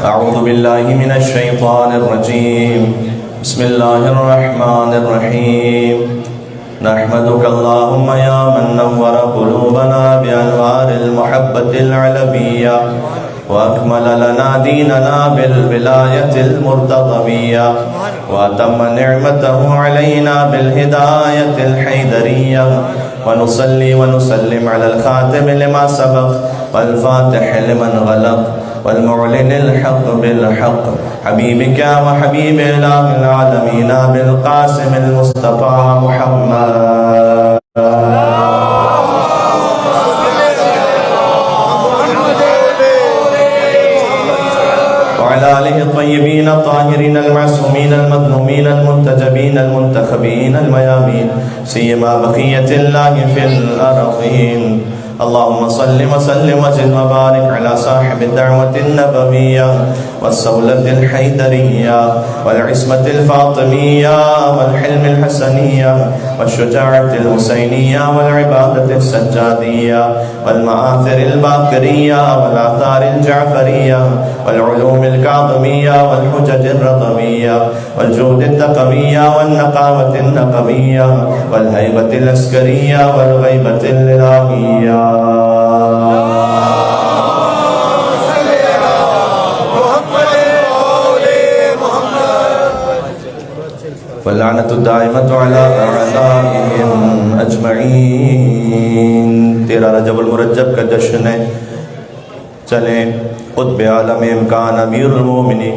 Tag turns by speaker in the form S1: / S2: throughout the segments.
S1: अऊज़ु बिल्लाहि मिनश शैतानिर रजीम। बिस्मिल्लाहिर रहमानिर रहीम। नहमदुका अल्लाहुम्मा या मन नव्वरा क़ुलूबना बिअनवारिल मुहब्बतिल अलविय्या व अकमल लना दीनना बिल विलायतिल मुर्तज़विय्या व अतम्मा निअमतहु अलैना बिल हिदायतिल हैदरिय्या व नुसल्ली व नुसल्लिम अलल खातिम लिमा सबक़ वल फातिह लिमन गलक़ वल्मुअलिनिल हक़ बिल हक़ हबीबिका व हबीब इलाहिल आलमीन बिल क़ासिमिल मुस्तफ़ा मुहम्मद वअला आलिहि तय्यबीन ताहिरीन अल-मासूमीन अल-मज़लूमीन अल-मुंतजबीन अल-मुंतखबीन अल-मयामीन सियमा बक़ियतिल्लाहि फिल अर्ज़ीन। अल्लाहुम्मा सल्लि व सल्लिम व ज़िद व बारिक अला साहिबि दअवतिन नबविय्या वस्सौलतिल हैदरिय्या वल इस्मतिल फातिमिय्या वल हिल्मिल हसनिय्या वश्शुजाअतिल हुसैनिय्या वल इबादतिस सज्जादिय्या वल मआथिरिल बाक़रिय्या वल आथारिल जाफ़रिय्या वल उलूमिल काज़िमिय्या वल हुज्जतिर रज़विय्या वल जूदित तक़विय्या वन नक़ावतिन नक़विय्या वल हैबतिल अस्करिय्या वल ग़ैबतिल इलाहिय्या। वल्लानतु दाइमतु अला अअदाइहिम अजमईन। 13 रजबुल मुरज्जब का जश्न है। चले क़ुत्ब आलम इमकान अमीरुल मोमिनीन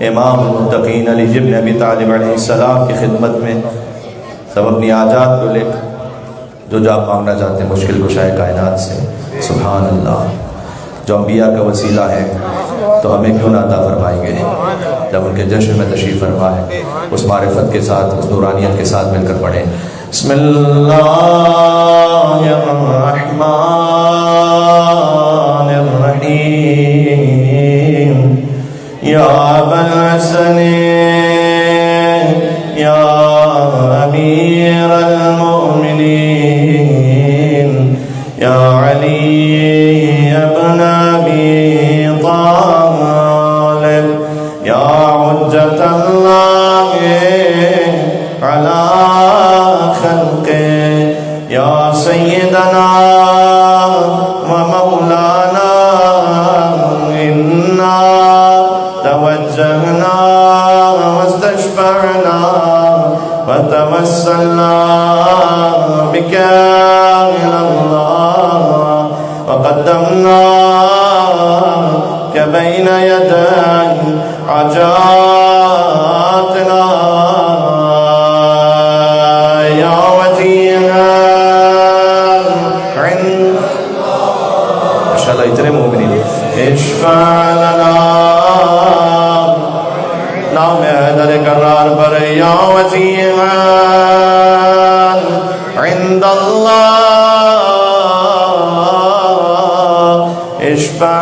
S1: इमामुल मुत्तक़ीन अली इब्न अबी तालिब अलैहिस्सलाम की खिदमत में सब अपनी आजाद को लेकर जो जाप मांगना चाहते हैं मुश्किल कुशाए कायनात से। सुभान अल्लाह। जो अंबिया का वसीला है तो हमें क्यों ना अता फरमाएंगे जब उनके जश्न में तशरीफ़ फरमा है। उस मारिफत के साथ उस नूरानियत के साथ मिलकर पढ़ें। बिस्मिल्लाहिर्रहमानिर्रहीम। या अबल हसनी या अमीरल मोमिनीन या अली इब्न अबी तालिब या हुज्जतल्लाहि अला खल्क़ि या सय्यदना व मौलाना इन्ना तवज्जहना वस्तशफ़अना व तवस्सलना बिका इलल्लाह व क़द्दमनाक बैन यदै हाजातना या वजीहन इंशाअल्लाह। इतने मोमिनीन इश्फ़ा लना नाम हैदर करार पर या वजीहन इंदल्लाह इश्फ़ा।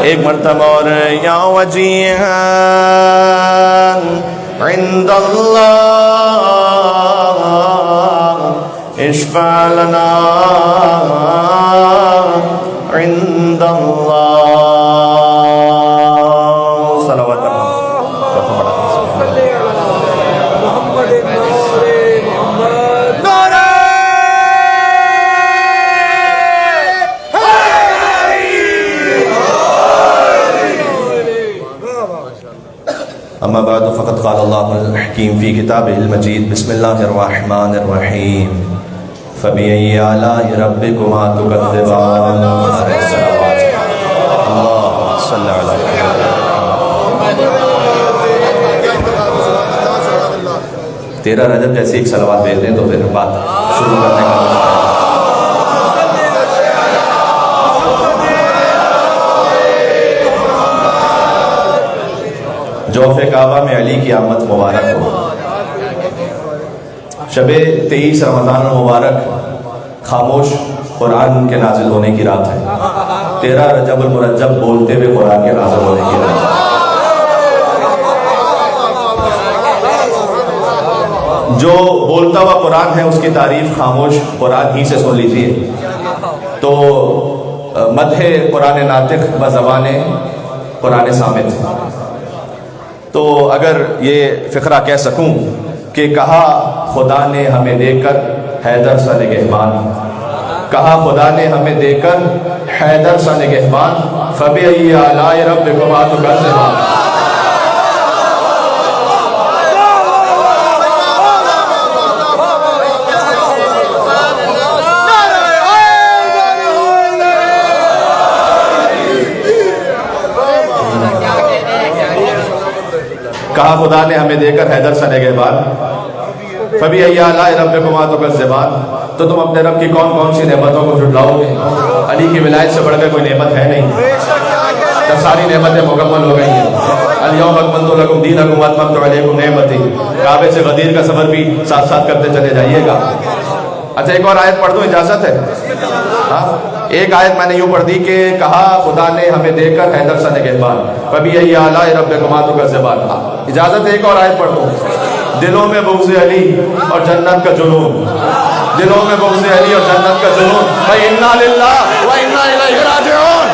S1: एक मरतबा और या वजीहन इंदल्लाह इश्फ़ा लना इंदल्लाह। सलावत अम्मा बाद फ़क़द क़ाल अल्लाहुल हकीम फ़ी किताबिहिल मजीद। बिस्मिल्लाहिर रहमानिर रहीम। फ़बिअय्यि आलाइ रब्बिकुमा तुकज़्ज़िबान। अल्लाहुम्मा सल्लि अला मुहम्मद। 13 रजब जैसे एक सलावत भेज दें तो फिर बात शुरू करने का जौफ़े काबा में अली की आमद मुबारक हो। शबे 23 रमज़ान मुबारक खामोश कुरान के नाजिल होने की रात है। 13 रजबुल मुरज्जब बोलते हुए कुरान के नाजिल होने की रात है। जो बोलता हुआ कुरान है उसकी तारीफ खामोश कुरान ही से सुन लीजिए। तो मदहे कुरान नातिक व ज़बान कुरान सामित। तो अगर ये फ़िक्रा कह सकूं कि कहा खुदा ने हमें देकर हैदर सा निगहबान, कहा खुदा ने हमें देकर हैदर सा निगहबान, फ़बी आलाए रब्बिकुमा तुकज़्ज़िबान। कहा खुदा ने हमें देकर हैदर सा निगहबान, फ़बी आलाए रब्बिकुमा तुकज़्ज़िबान। तो तुम अपने रब की कौन कौन सी नेमतों को झुटलाओगे? अली की विलायत से बढ़कर कोई नेमत है नहीं, जब सारी नेमतें मुकम्मल हो गई हैं। अल-यौम अकमलतु लकुम दीनकुम व अतममतु अलैकुम नेमती। काबे से गदीर का सफ़र भी साथ साथ करते चले जाइएगा। अच्छा, एक और आयत पढ़ दूँ, इजाज़त है? हाँ, एक आयत मैंने यूँ पढ़ दी कि कहा खुदा ने हमें देकर हैदर सा निगहबान, फ़बी आलाए रब्बिकुमा तुकज़्ज़िबान। इजाज़त है एक और आयत पढ़ दूँ? दिलों में बुग़्ज़ अली और जन्नत का जुनून, दिलों में बुग़्ज़ अली और जन्नत का जुनून, भाई इन्ना लिल्लाह व इन्ना इलैहि राजिऊन।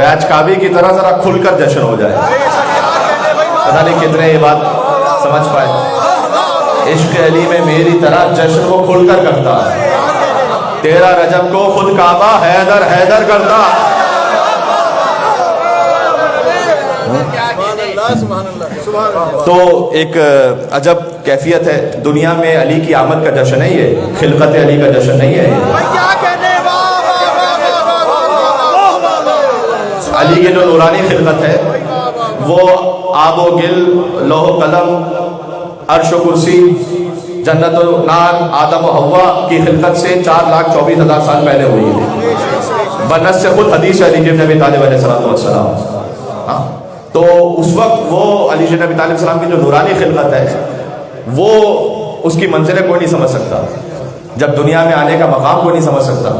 S1: आज काबे की तरह जरा खुलकर जश्न हो जाए। पता नहीं कितने ये बात समझ पाए। इश्क अली में मेरी तरह जश्न वो खुलकर करता, 13 रजब को खुद काबा हैदर हैदर करता। तो एक अजब कैफियत है दुनिया में। अली की आमद का जश्न नहीं है, खिलकत अली का जश्न नहीं है। अली की जो नूरानी खिलकत है वो आबो गिल, लोहो कलम, अर्श कुर्सी, जन्नत नार, आदम और हव्वा की खिलकत से 4,24,000 साल पहले हुई है। बनस से खुद हदीस अली इब्न अबी तालिब अलैहिस्सलाम। हाँ, तो उस वक्त वो अली इब्न अबी तालिब सलाम की जो नूरानी खिलकत है वो उसकी मंजिलें कोई नहीं समझ सकता, जब दुनिया में आने का मकाम कोई नहीं समझ सकता।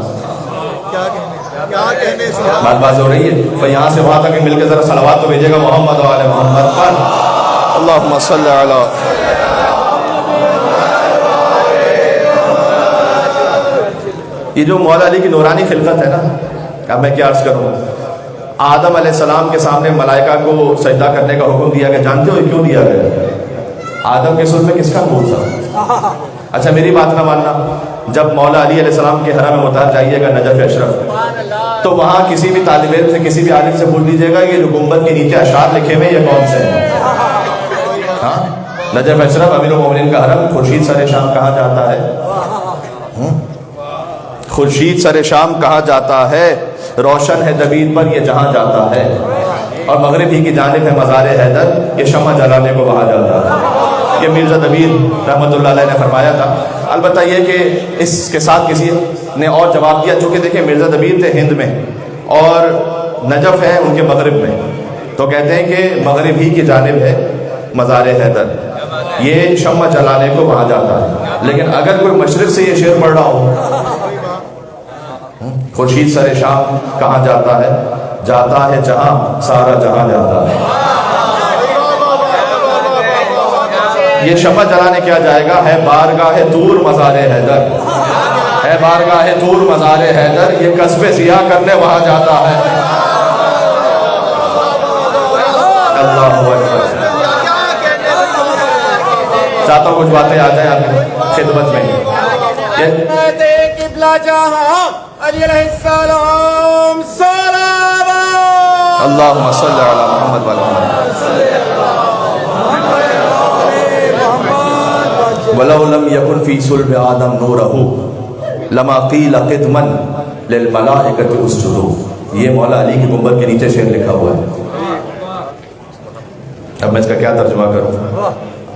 S1: बात हो रही है। तो यहाँ से वहाँ तक मिलकर जरा सलावत तो भेजेगा मोहम्मद वाले मोहम्मद पर। अल्लाहुम्मा सल्ली अला। ये जो मौला अली की नूरानी खिलकत है ना, अब मैं क्या अर्ज करूँ। आदम अलैहिस्सलाम के सामने मलाइका को सजदा करने का हुक्म दिया गया, जानते हो क्यों दिया गया? आदम के सुर में किसका बोल था? अच्छा, मेरी बात ना मानना, जब मौला अली अलैहिस्सलाम के हरम मुताहर जाइएगा नजफ अशरफ, तो वहाँ किसी भी तालिब इल्म से, किसी भी आलिम से पूछ लीजिएगा ये जो गुंबद के नीचे अशार लिखे हुए ये कौन से हैं? हाँ, नजफ अशरफ अमीरुल मोमिनीन का हरम, खुर्शीद सर शाम कहा जाता है। खुर्शीद सर शाम कहा जाता है, रोशन है दबीर पर ये जहाँ जाता है, और मगरिबी की जानिब है मज़ार हैदर, ये शम्मा जलाने को वहाँ जाता है। ये मिर्ज़ा दबीर रहमतुल्लाह अलैह ने फरमाया था। अलबत्ता ये कि इसके साथ किसी ने और जवाब दिया, चूँकि देखिए मिर्ज़ा दबीर थे हिंद में और नजफ़ है उनके मगरिब में, तो कहते हैं कि मगरिबी की जानिब है मज़ार हैदर, ये शम्मा जलाने को वहाँ जाता है। लेकिन अगर कोई मशरिक़ से ये शेर पढ़ रहा हो, खुर्शीद सर शाम कहाँ जाता है जहाँ सारा जहाँ जाता है, ये शम्मा जलाने क्या जाएगा? है बारगाह तूर मज़ार हैदर, है बारगाह तूर मज़ार हैदर, ये कस्बे ज़िया करने वहाँ जाता है। अल्लाहु अकबर। चाहता हूँ कुछ बातें आ जाए आपकी खिदमत में। अल्लाहुम्मा सल्ली अला मुहम्मद व अला वलौ लम यकुन फी सुल्ब आदम नूरहु लमा क़ील क़िदमन लिल मलाइकति उसजुदू। ये मौला अली की गुंबद के नीचे शेर लिखा हुआ है। अब मैं इसका क्या तर्जुमा करूँ?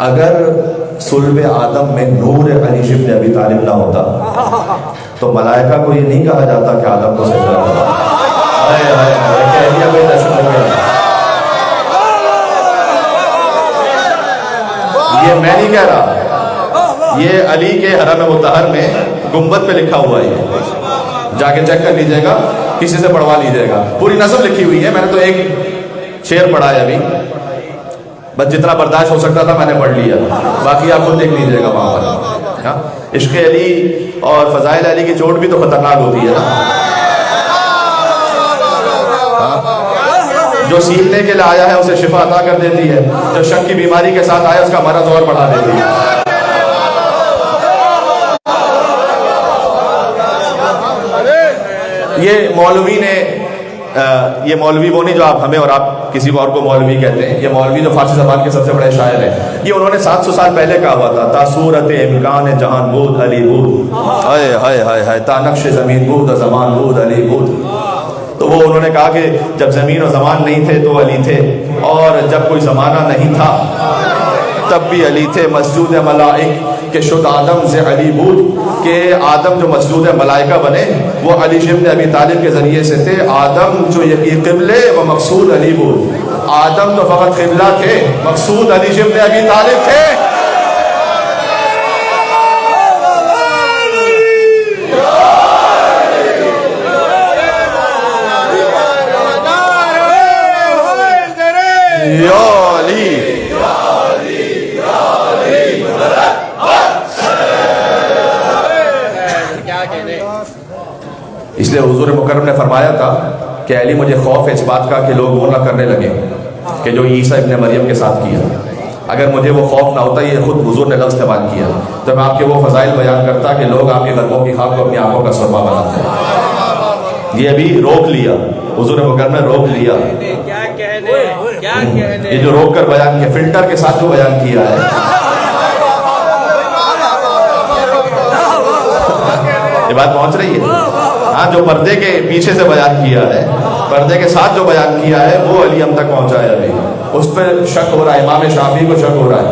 S1: अगर सुल्ब आदम में नूर अली इब्न अबी तालिब ना होता तो मलाइका को ये नहीं कहा जाता कि आदम को सजदा करो। हाय हाय हाय, कह दिया भाई दर्शन हो गया। ये मैं नहीं कह रहा, ये अली के हरम मुतहर में गुंबद पे लिखा हुआ है, जाके चेक कर लीजिएगा, किसी से पढ़वा लीजिएगा, पूरी नस्ब लिखी हुई है। मैंने तो एक शेर पढ़ा है अभी, बस जितना बर्दाश्त हो सकता था मैंने पढ़ लिया, बाकी आप खुद देख लीजिएगा वहां पर। हाँ, इश्क़ अली और फज़ाइल अली की चोट भी तो खतरनाक होती है ना। हाँ? जो सीखने के लिए आया है उसे शिफा अता कर देती है, जो शक की बीमारी के साथ आया उसका मरज़ और बढ़ा देती है। ये मौलवी ने ये मौलवी वो नहीं जो आप हमें और आप किसी और को मौलवी कहते हैं, ये मौलवी जो फारसी ज़बान के सबसे बड़े शायर हैं, ये उन्होंने 700 साल पहले कहा हुआ था, तासूरत इम्कान जहान बूद अली बूद, हाय हाय हाय हाय, तानक्श ज़मीन बूद ज़मान बूद अली बूद। तो वो उन्होंने कहा कि जब ज़मीन और ज़मान नहीं थे तो अली थे, और जब कोई ज़माना नहीं था तब भी अली थे। मस्जूद मलाइक के शुद्ध आदम से अली बूद के आदम जो मस्जूद मलाइका बने वो अली इब्न अबी तालिब के ज़रिए से थे। आदम जो यकी क़िबले व मकसूद अली बूद, आदम तो फ़कत क़िबला थे, मकसूद अली इब्न अबी तालिब थे। इसलिए हुजूर मुकर्रम ने फरमाया था कि अली मुझे खौफ है इस बात का कि लोग वो ना करने लगे कि जो ईसा इब्न मरियम के साथ किया। अगर मुझे वो खौफ ना होता, ये खुद हुजूर ने लफ्ज़ इस्तेमाल किया, तो मैं आपके वो फ़ज़ाइल बयान करता कि लोग आपके कदमों की खाक को अपनी आंखों का सुरमा बनाते हैं। ये अभी रोक लिया, हुजूर मुकर्रम ने रोक लिया। ये जो रोक कर बयान किया, फिल्टर के साथ जो बयान किया है, ये बात पहुंच रही है। हाँ, जो पर्दे के पीछे से बयान किया है, पर्दे के साथ जो बयान किया है वो अली हम तक पहुंचा है। अभी उस पर शक हो रहा है, इमाम शाफी को शक हो रहा है।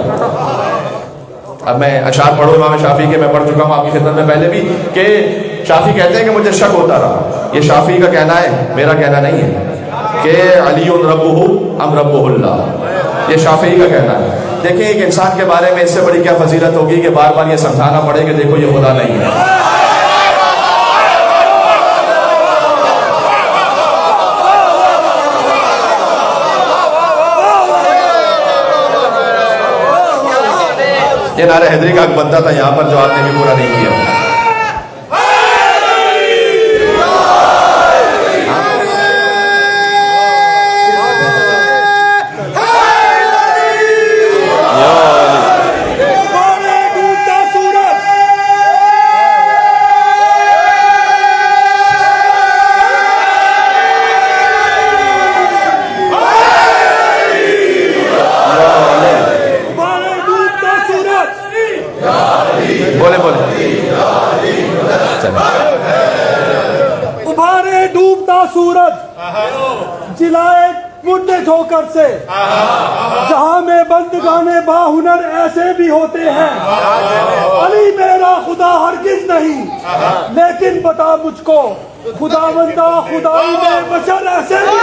S1: अब मैं अशार पढ़ो इमाम शाफी के, मैं पढ़ चुका हूँ आपकी खिदमत में पहले भी, कि शाफी कहते हैं कि मुझे शक होता रहा। ये शाफी का कहना है, मेरा कहना नहीं है, कि अली रब्बुहु अम रब्बुहुल्लाह, ये शाफी का कहना है। देखिए, एक इंसान के बारे में इससे बड़ी क्या फजीलत होगी कि बार बार ये समझाना पड़े कि देखो ये खुदा नहीं है। ये नारे हैदरी का बनता था यहाँ पर, जो आपने भी पूरा नहीं किया।
S2: उभारे डूबता सूरज जिलाए मुद्दे ठोकर से, जहां में बंदगाने बाहुनर ऐसे भी होते हैं। अली मेरा खुदा हरगिज नहीं, लेकिन बता मुझको खुदावंदा खुदाई में बशर ऐसे भी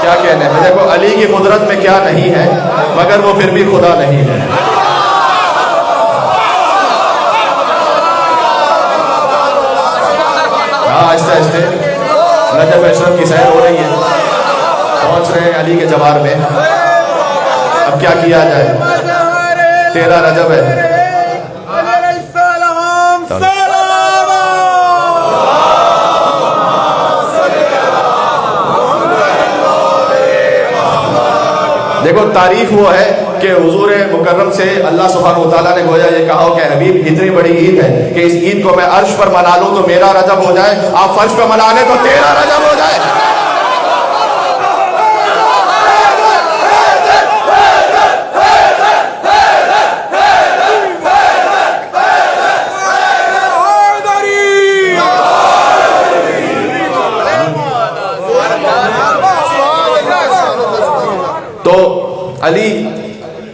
S1: क्या कहने हैं। देखो, अली की कुदरत में क्या नहीं है, मगर वो फिर भी खुदा नहीं है। आहिस्ते आहिस्ते नजफ अशरफ की सैर हो रही है, पहुंच रहे हैं अली के जवार में। अब क्या किया जाए, 13 रजब है। देखो, तारीफ वो है कि हुजूर मुकर्रम से अल्लाह सुब्हानहू व तआला ने गोया ये कहा कि हबीब, इतनी बड़ी ईद है कि इस ईद को मैं अर्श पर मना लूं तो मेरा रजब हो जाए, आप फर्श पर मना लें तो 13 रजब हो जाए। तो अली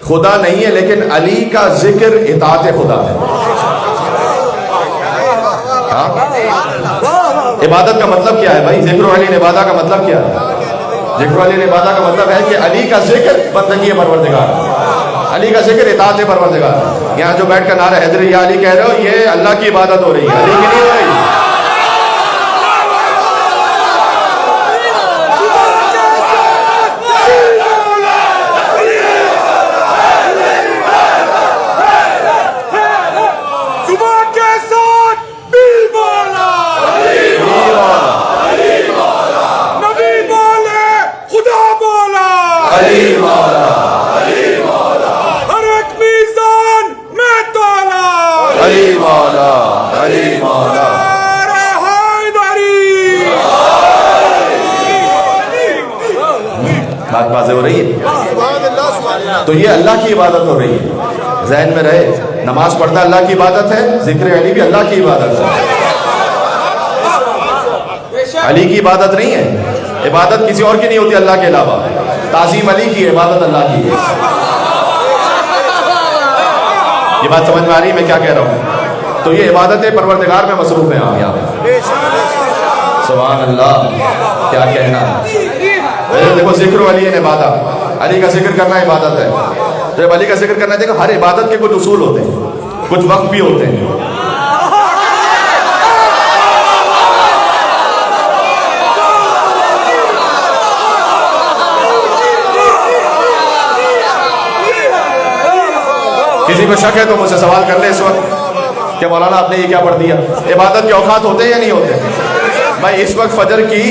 S3: खुदा नहीं है, लेकिन अली का जिक्र इताअत खुदा है। हाँ? इबादत का मतलब क्या है भाई? जिक्र अली इबादा का मतलब क्या है? जिक्र अली इबादा का मतलब है कि अली का जिक्र बंदगी परवरदिगार, अली का जिक्र इताअत परवरदिगार। यहाँ जो बैठ कर नारा हैदर या अली कह रहे हो, ये अल्लाह की इबादत हो रही है, अली की नहीं हो रही। बात बात हो रही है। तो ये अल्लाह की इबादत हो रही है, ज़हन में रहे। नमाज पढ़ना अल्लाह की इबादत है, जिक्र अली भी अल्लाह की इबादत है। अली की इबादत नहीं है, इबादत किसी और की नहीं होती अल्लाह के अलावा। ताज़ीम अली की, इबादत अल्लाह की है। ये बात समझ में आ रही है मैं क्या कह रहा हूँ? तो ये इबादत परवरदिगार में मसरूफ है हम यहाँ। सुभान अल्लाह, क्या कहना है। देखो जिक्र अली है इबादत, अली का जिक्र करना इबादत है। जब अली का जिक्र करना है, देखो हर इबादत के कुछ उसूल होते हैं, कुछ वक्त भी होते हैं। किसी को शक है तो मुझसे सवाल कर ले इस वक्त कि मौलाना आपने ये क्या पढ़ दिया। इबादत के औकात होते हैं या नहीं होते? भाई इस वक्त फजर की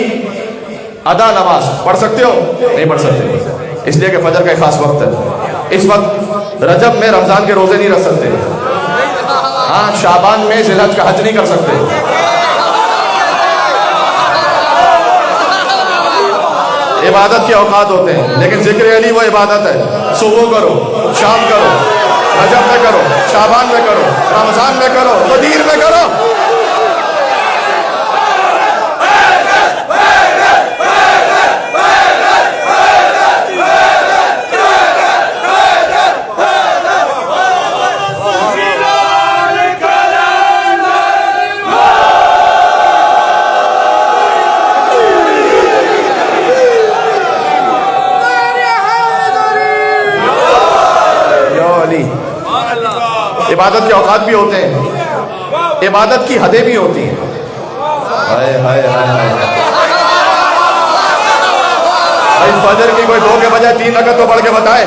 S3: अदा नमाज पढ़ सकते हो? नहीं पढ़ सकते, इसलिए कि फजर का एक खास वक्त है। इस वक्त रजब में रमजान के रोजे नहीं रख सकते। हाँ, शाबान में जिलहज का हज नहीं कर सकते। इबादत के औकात होते हैं, लेकिन जिक्र अली वो इबादत है। सुबह करो, शाम करो, रजब में करो, शाबान में करो, रमजान में करो, गदीर में करो। इबादत के औकात भी होते हैं, इबादत की हदें भी होती हैं। हाय हाय हाय हाय, भाई फजर की कोई 2 के बजाय 3 रकअत तो पढ़ के बताए।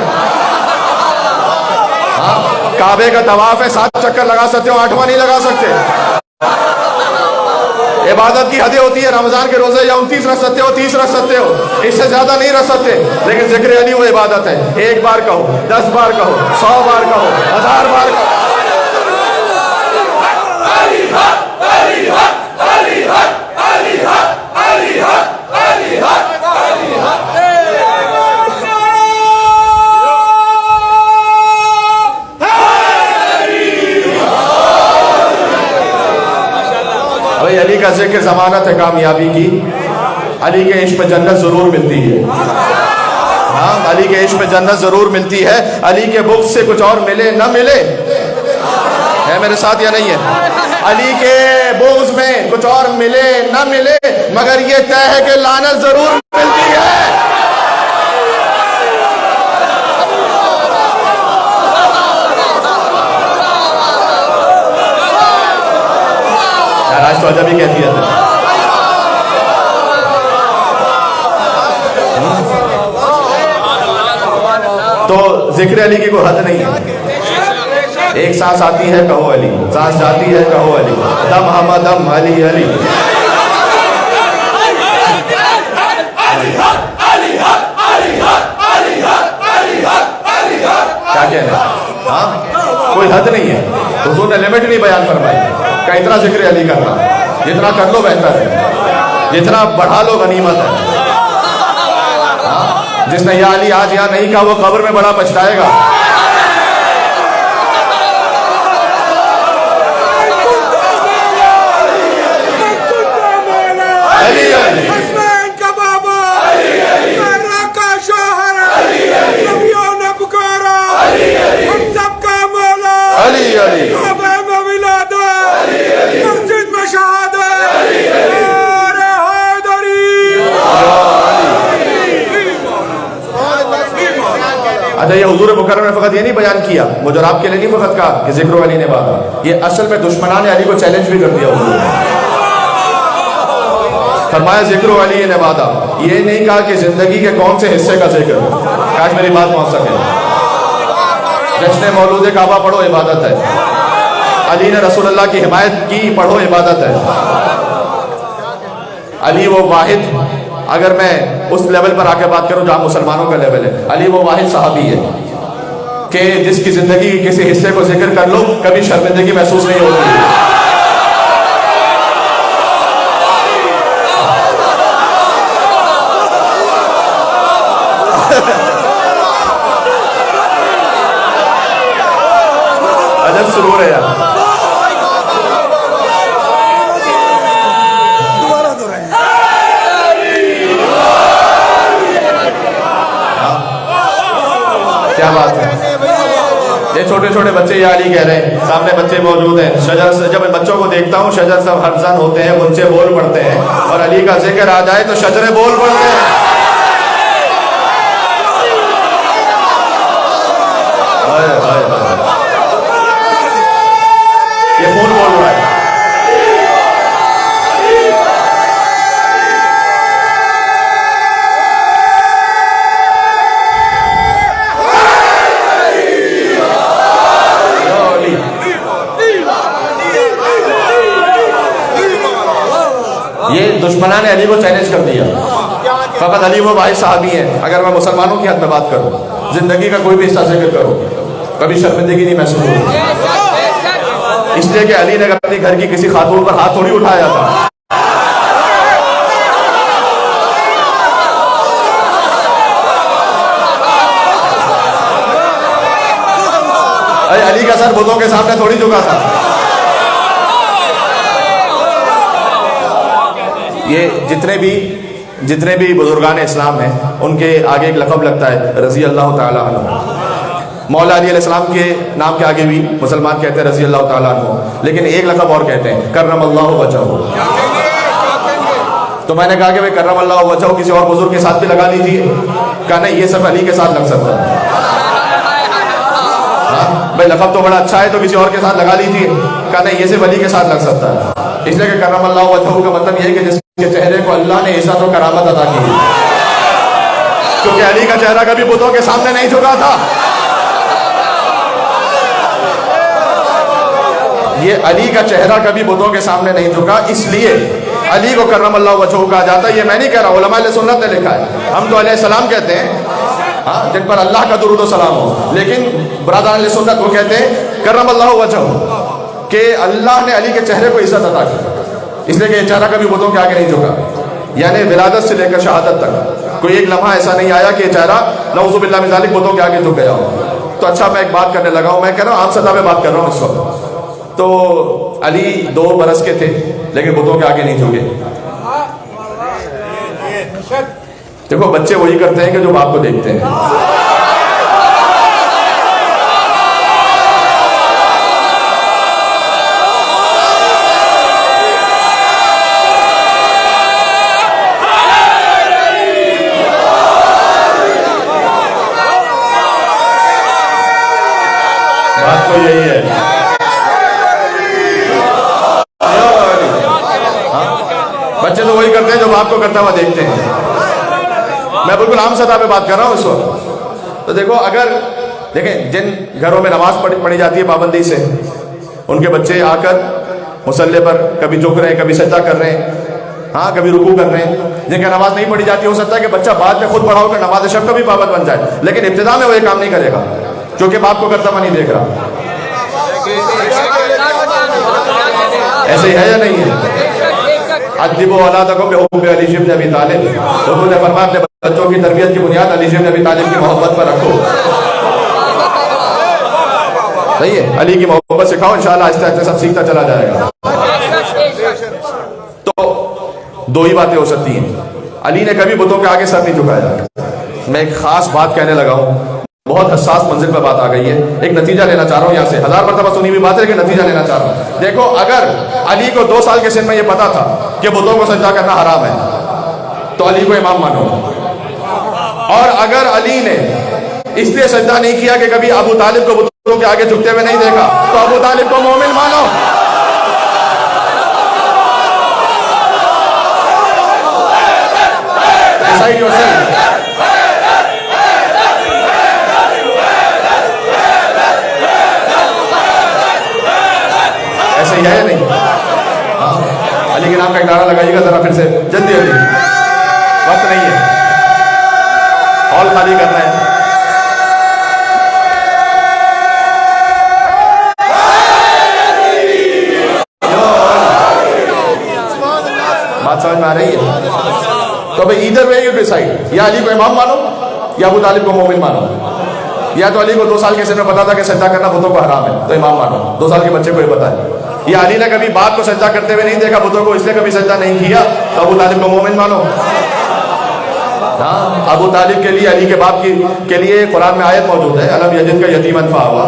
S3: हाँ, काबे का तवाफ है, 7 चक्कर लगा सकते हो, 8वां नहीं लगा सकते। इबादत की हदें होती है। रमजान के रोजे या 29 रख सकते हो, 30 रख सकते हो, इससे ज्यादा नहीं रख सकते। लेकिन जिक्र अली वो इबादत है। 1 बार कहो, 10 बार कहो, 100 बार कहो, 1000 बार कहो। भाई अली का जिक्र जमानत है कामयाबी की। अली के इश्क में जन्नत जरूर मिलती है। हाँ, अली के इश्क में जन्नत जरूर मिलती है। अली के बुग़्ज़ से कुछ और मिले न मिले, है मेरे साथ या नहीं है? अली के बुग़्ज़ में कुछ और मिले न मिले, मगर ये तय है कि लानत जरूर मिलती है। यार आज तो अजब ही कैफियत है। तो जिक्र अली की कोई हद नहीं है। एक सांस आती है कहो अली, सांस जाती है कहो अली, दम हम दम अली अली। क्या कहना है? हाँ, कोई हद नहीं है। हुजूर ने लिमिट नहीं बयान फरमाई का इतना जिक्र अली करना, जितना कर लो बेहतर है, जितना बढ़ा लो गनीमत है। हाँ, जिसने या अली आज यहाँ नहीं कहा वो कब्र में बड़ा पछताएगा।
S2: का शोहर, नबियों ने पुकारा,
S3: अच्छा, ये हुजूर मुकर्रम ने फ़कत ये नहीं बयान किया, मुझे आपके लिए नहीं फ़कत कहा कि ज़िक्र अली ने बात, ये असल में दुश्मनान अली को चैलेंज भी कर दिया हुजूर ने। फरमाया ज़िक्र अली ने वादा, ये नहीं कहा कि ज़िंदगी के कौन से हिस्से का जिक्र, काश मेरी बात पहुँच सके। जश्न मौलूद काबा पढ़ो, इबादत है। अली ने रसूलुल्लाह की हिमायत की, पढ़ो, इबादत है। अली वो वाहिद, अगर मैं उस लेवल पर आके बात करूं जहां मुसलमानों का लेवल है, अली वो वाहिद सहाबी है कि जिसकी जिंदगी के किसी हिस्से को जिक्र कर लो कभी शर्मिंदगी महसूस नहीं होती। अजब सुरूर है यार। क्या बात है, ये छोटे छोटे बच्चे ये अली कह रहे हैं, सामने बच्चे मौजूद हैं। शजर से जब बच्चों को देखता हूँ, शजर सब हरजन होते हैं, मुझसे बोल पड़ते हैं, और अली का जिक्र आ जाए तो शजरे बोल पड़ते हैं। ये खून बोल रहा है। ये दुश्मनान ने अली को चैलेंज कर दिया। फ़कत अली वो भाई साहबी हैं, अगर मैं मुसलमानों की हद में बात करूं, जिंदगी का कोई भी हिस्सा जिक्र करो, कभी शर्मिंदगी नहीं महसूस होती। इसलिए कि अली ने अपने घर की किसी खातून पर हाथ थोड़ी उठाया था। अरे अली का सर बुतों के सामने थोड़ी झुका था। ये जितने भी बुजुर्गान इस्लाम हैं, उनके आगे एक लक़ब लगता है रज़ी अल्लाह ताला अन्हु। मौला अली अलैहिस्सलाम के नाम के आगे भी मुसलमान कहते हैं रज़ी अल्लाह ताला अन्हु, लेकिन एक लक़ब और कहते हैं, कर्रम अल्लाहु वजहहु। तो मैंने कहा कि भाई कर्रम अल्लाहु वजहहु किसी और बुजुर्ग के साथ भी लगा लीजिए। कहा नहीं, ये सब अली के साथ लग सकता है। भाई लक़ब तो बड़ा अच्छा है, तो किसी और के साथ लगा लीजिए। कहा नहीं, ये सिर्फ अली के साथ लग सकता है। इसलिए कि कर्रम अल्लाहु वजहहु का मतलब ये है कि जिसके चेहरे को अल्लाह ने इज़्ज़त और करामत अता की, क्योंकि अली का चेहरा कभी बुतों के सामने नहीं झुका था। ये अली का चेहरा कभी बुतों के सामने नहीं झुका, इसलिए अली को कर्रम अल्लाहु वजहहु कहा जाता है। ये मैं नहीं कह रहा, उलमा ए सुन्नत ने लिखा है। हम तो अलैहिस्सलाम कहते हैं, हाँ, जिन पर अल्लाह का दुरूद व सलाम हो, लेकिन बरादरान ए सुन्नत वो कहते हैं कर्रम अल्लाहु वजहहु, कि अल्लाह ने अली के चेहरे को इज्जत अता की, इसलिए कि चेहरा कभी बुतों के आगे नहीं झुका। यानी विलादत से लेकर शहादत तक कोई एक लम्हा ऐसा नहीं आया कि चेहरा नऊज़ु बिल्लाह मिन ज़ालिक बुतों के आगे झुक गया हो। तो अच्छा, मैं एक बात करने लगा हूँ, मैं कह रहा हूँ आम सतह पे बात कर रहा हूँ इस वक्त। तो अली 2 बरस के थे, लेकिन बुतों के आगे नहीं झुके। देखो, बच्चे वही करते हैं कि जो बाप को देखते हैं। बात तो यही है। बच्चे तो वही करते हैं जो बाप को करता हुआ देखते हैं। मैं बिल्कुल आम सतह पे बात कर रहा हूँ इस वक्त। तो देखो, अगर देखें जिन घरों में नमाज पढ़ी जाती है पाबंदी से, उनके बच्चे आकर मुसल्ले पर कभी झुक रहे हैं, कभी सजदा कर रहे हैं, हाँ, कभी रुकू कर रहे हैं। जिनका नमाज नहीं पढ़ी जाती, हो सकता है कि बच्चा बाद में खुद पढ़ा होकर नमाज शब का भी पाबंद बन जाए, लेकिन इब्तिदा में वो ये काम नहीं करेगा क्योंकि बाप को करता हुआ नहीं देख रहा। ऐसे ही है या नहीं है? अदिबो औलादकुम बिहुब्बि अली इब्न अबी तालिब। हुजूर ने फरमाया अपने बच्चों की तरबियत की बुनियाद अली इब्न अबी तालिब की मोहब्बत पर रखो। सही है, अली की मोहब्बत सिखाओ, इंशाअल्लाह आहिस्ते आहिस्ते सब सीखता चला जाएगा। तो 2 ही बातें हो सकती हैं। अली ने कभी बुतों के आगे सर नहीं झुकाया। मैं एक खास बात कहने लगा हूँ, बहुत हसास मंजिल पर बात आ गई है। एक नतीजा लेना चाह रहा हूँ यहाँ से, 1000 मरतबा सुनी हुई बात है, लेकिन नतीजा लेना चाह रहा हूँ। देखो, अगर अली को 2 साल के सिन में ये पता था कि बुतों को सजदा करना हराम है, तो अली को इमाम मानो। और अगर अली ने इसलिए सजदा नहीं किया कि कभी अबू तालिब को बुतों के आगे झुकते हुए नहीं देखा, तो अबू तालिब को मोमिन मानो। Decide yourself. ऐसे ही है या नहीं? हाँ, अली के नाम का एक नारा लगाइएगा जरा फिर से, जल्दी जल्दी, वक्त नहीं है, हॉल खाली करना है। बात समझ में आ रही है? तो भाई इधर वे यू डिसाइड, या अली को इमाम मानो या अबू तालिब को मोमिन मानो। या तो अली को 2 साल के समय पता था कि सजदा करना बुतों को हराम है, तो इमाम मानो, 2 साल के बच्चे को ये पता है। या अली ने कभी बाप को सजदा करते हुए नहीं देखा बुतों को, इसलिए कभी सजदा नहीं किया, तो अबू तालिब को मोमिन मानो। हाँ, अबू तालिब के लिए, अली के बाप के लिए कुरान में आयत मौजूद है, अलम यजिद का यतीमन फ़ावा,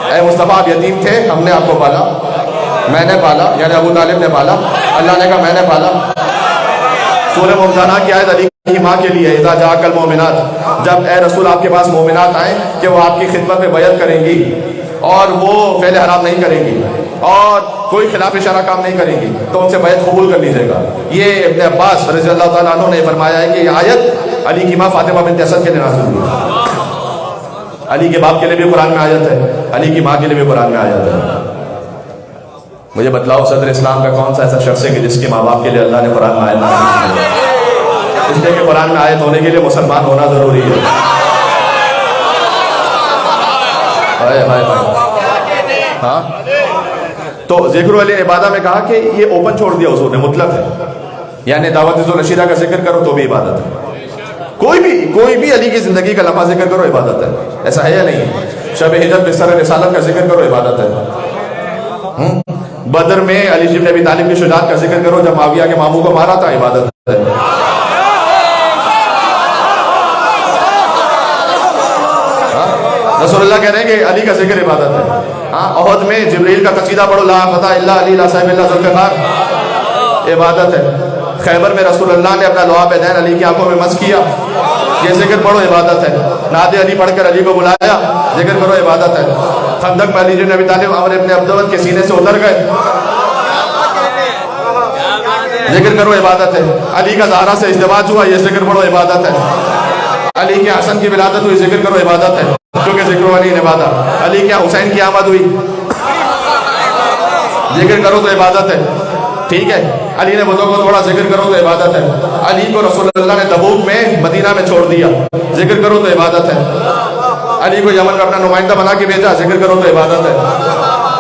S3: ऐ मुस्तफ़ा आप यतीम थे, हमने आपको पाला, मैंने पाला, यानी अबू तालिब ने पाला, अल्लाह ने कहा मैंने पाला। सूरह मुमताना की आयत अली की माँ के लिए, इज़ा जाअकल मोमिनात, जब ए रसूल आपके पास मोमिनात आए कि वो आपकी खिदमत में बैत करेंगी और वो फ़ेल हराम नहीं करेंगी और कोई खिलाफ इशारा काम नहीं करेंगी, तो उनसे बैत कबूल कर लीजिएगा। ये इब्न अब्बास रज़ी अल्लाह तआला अन्हु ने फरमाया है कि ये आयत अली की माँ फातिमा बिन्त असद के लिए नाज़िल हुई। अली के बाप के लिए भी कुरान में आयत है, अली की माँ के लिए भी कुरान में आयत है। मुझे बतलाओ सदर इस्लाम का कौन सा ऐसा शख्स है कि जिसके माँ बाप के लिए अल्लाह ने कुरान में आयत नाज़िल की है? इसलिए कि कुरान में आयत होने के लिए मुसलमान होना जरूरी है। हाँ, तो ज़िक्र अली इबादा में कहा कि ये ओपन छोड़ दिया हुजूर ने, मुतलक है, यानी दावत नशीदा का जिक्र करो तो भी इबादत है। कोई भी अली की जिंदगी का लम्हा जिक्र करो इबादत है, ऐसा है या नहीं? शब हिजरत बिस्तर रिसालत का जिक्र करो इबादत है। बदर में अली इब्न अबी तालिब की शुजाअत का जिक्र करो, जब मुआविया के मामू को मारा था, इबादत है। रसूलुल्लाह कह रहे हैं कि अली का जिक्र इबादत है। हाँ, ओहद में जिब्रील का कसीदा पढ़ो, ला फतह इल्ला अली ला साहिब इल्ला ज़ुल्फ़िकार, इबादत है। खैबर में रसूलुल्लाह ने अपना लुआब दैन अली की आंखों में मस किया, ये जिक्र पढ़ो इबादत है। नादे अली पढ़कर अली को बुलाया, जिक्र करो इबादत है। खंदक में अली इब्न अबी तालिब अमर इब्न अब्दुल के सीने से उतर गए, जिक्र करो इबादत है। अली का ज़हरा से इज़्दिवाज हुआ, ये जिक्र पढ़ो इबादत है। अली के हसन की विलादत हुई, जिक्र करो इबादत है, क्योंकि जिक्र अली इबादत। अली के हुसैन की आमद हुई, जिक्र करो तो इबादत है, ठीक है। अली ने बुतों को थोड़ा, जिक्र करो तो इबादत है। अली को रसूलुल्लाह ने तबूक में मदीना में छोड़ दिया, जिक्र करो तो इबादत है। अली को यमन में अपना नुमाइंदा बना के भेजा, जिक्र करो तो इबादत है।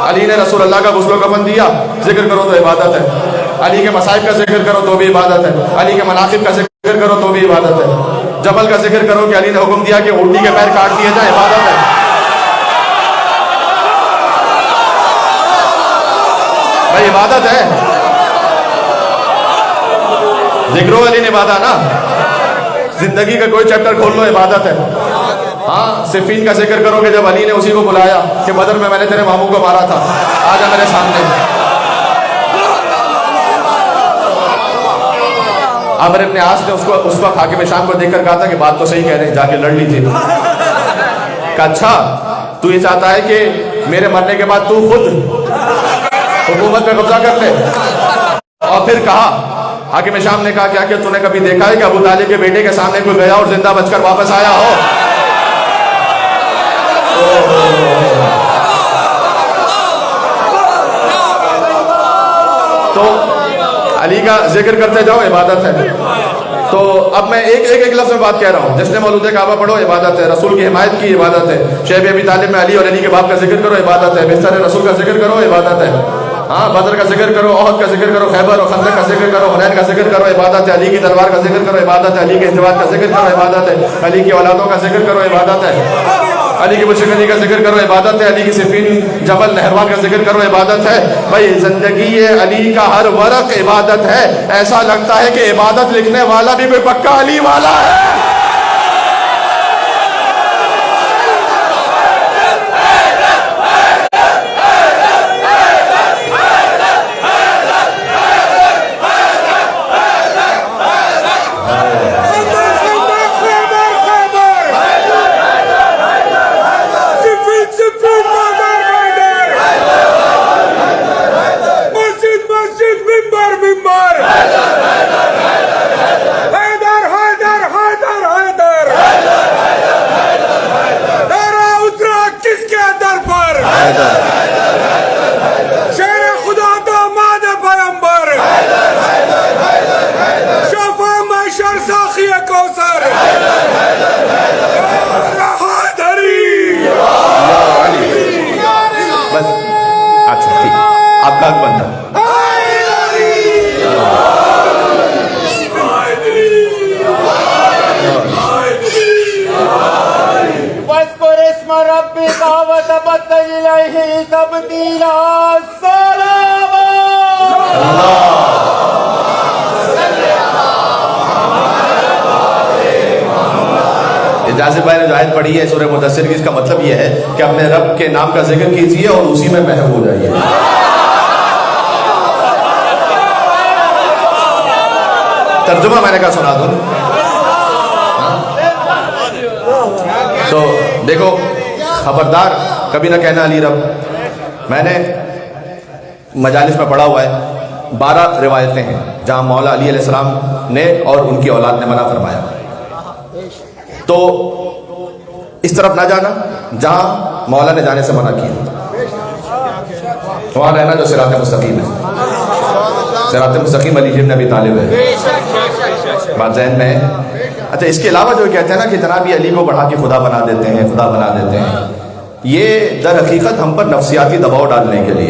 S3: अली ने रसूलुल्लाह का गुस्ल कफन दिया, जिक्र करो तो इबादत है। अली के मसाइब का जिक्र करो तो भी इबादत है। अली के मनासिब का जिक्र करो तो भी इबादत है। जबल का जिक्र करो कि अली ने हुक्म दिया कि ऊँटनी के पैर काट दिए जाए, इबादत है। भाई इबादत है, जिक्रो अली ने इबादत ना, जिंदगी का कोई चैप्टर खोल लो, इबादत है। हाँ, सिफीन का जिक्र करो कि जब अली ने उसी को बुलाया कि बदर में मैंने तेरे मामू को मारा था, आजा मेरे सामने। अमर इब्न आस ने उसको उस वक्त हाकिम शाम को देखकर कहा था कि बात तो सही कह रहे हैं, जाके लड़ लीजिए। कहा अच्छा, तू ये चाहता है कि मेरे मरने के बाद तू खुद हुकूमत पे कब्जा कर ले? और फिर कहा, हाकिम शाम ने कहा, क्या कि तूने कभी देखा है कि अबू तालिब के बेटे के सामने कोई गया और जिंदा बचकर वापस आया हो? तो अली का जिक्र करते जाओ, इबादत है। तो अब मैं एक लफ्ज़ में बात कह रहा हूँ, जिसने मौलूद काबा पढ़ो, इबादत है। रसूल की हिमायत की, इबादत है। शैब अबी तालिब में अली और अली के बाप का जिक्र करो, इबादत है। बिस्तर रसूल का जिक्र करो, इबादत है। हाँ, बदर का जिक्र करो, ओहद का जिक्र करो, खैबर और खंदक का जिक्र करो, हुनैन का जिक्र करो, इबादत है। अली की तलवार का जिक्र करो, इबादत है। अली के इज़्तिवाज का जिक्र करो, इबादत है। अली की औलादों का जिक्र करो, इबादत है। अली की मुशक्कती का जिक्र करो, इबादत है। अली की सिफीन जबल नहरवान का जिक्र करो, इबादत है। भाई जिंदगी अली का हर वरक इबादत है। ऐसा लगता है कि इबादत लिखने वाला भी कोई पक्का अली वाला है।
S4: इलैहि तब्दीला सलाम।
S3: जासिर भाई ने जो आयत पढ़ी है सूरह मुदस्सिर की, इसका मतलब यह है कि अपने रब के नाम का जिक्र कीजिए और उसी में महव हो जाइए। तर्जुमा मैंने कहा सुना दूं। तो देखो, खबरदार कभी ना कहना अली रब। मैंने मजालिस में पढ़ा हुआ है 12 रिवायतें हैं जहां मौला अली अलैहिस्सलाम ने और उनकी औलाद ने मना फरमाया। तो इस तरफ ना जाना जहां मौला ने जाने से मना किया, वहां रहना जो सिरात मुस्तकीम है। सिरात मुस्तकीम अली इब्न अबी तालिब है, बात ज़हन में है। अच्छा, इसके अलावा जो कहते हैं ना कि जनाब ये अली को बढ़ा के खुदा बना देते हैं, खुदा बना देते हैं, ये दर हकीकत हम पर नफ्सियाती दबाव डालने के लिए।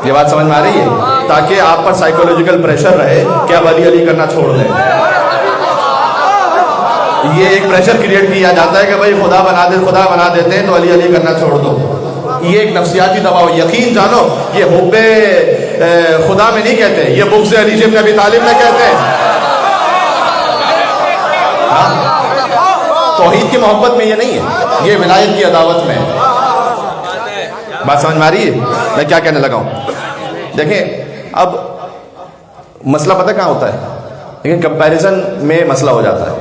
S3: ये बात समझ में आ रही है? ताकि आप पर साइकोलॉजिकल प्रेशर रहे कि अब अली अली करना छोड़ दें। ये एक प्रेशर क्रिएट किया जाता है कि भाई खुदा बना देते हैं तो अली अली करना छोड़ दो। ये एक नफ्सियाती दबाव। यकीन जानो, ये हुब्बे खुदा में नहीं कहते, ये बुग़्ज़ अली इब्न अबी तालिब में कहते हैं। तौहीद की मोहब्बत में ये नहीं है, ये विलायत की अदावत में है। बात समझ में आ रही है मैं क्या कहने लगा हूं? देखें, अब मसला पता कहाँ होता है, लेकिन कंपैरिजन में मसला हो जाता है।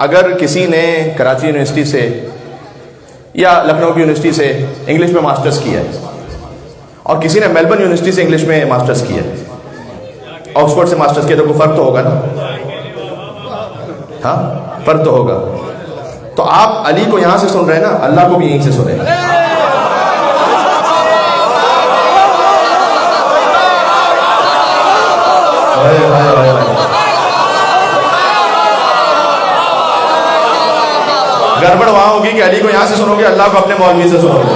S3: अगर किसी ने कराची यूनिवर्सिटी से या लखनऊ की यूनिवर्सिटी से इंग्लिश में मास्टर्स किया है और किसी ने मेलबर्न यूनिवर्सिटी से इंग्लिश में मास्टर्स किया है, ऑक्सफोर्ड से मास्टर्स किया, तो कोई फर्क तो होगा ना? हाँ, फर्क तो होगा। तो आप अली को यहां से सुन रहे हैं ना, अल्लाह को भी यहीं से सुने। गड़बड़ वहां होगी कि अली को यहां से सुनोगे, अल्लाह को अपने मौलवी से सुनोगे।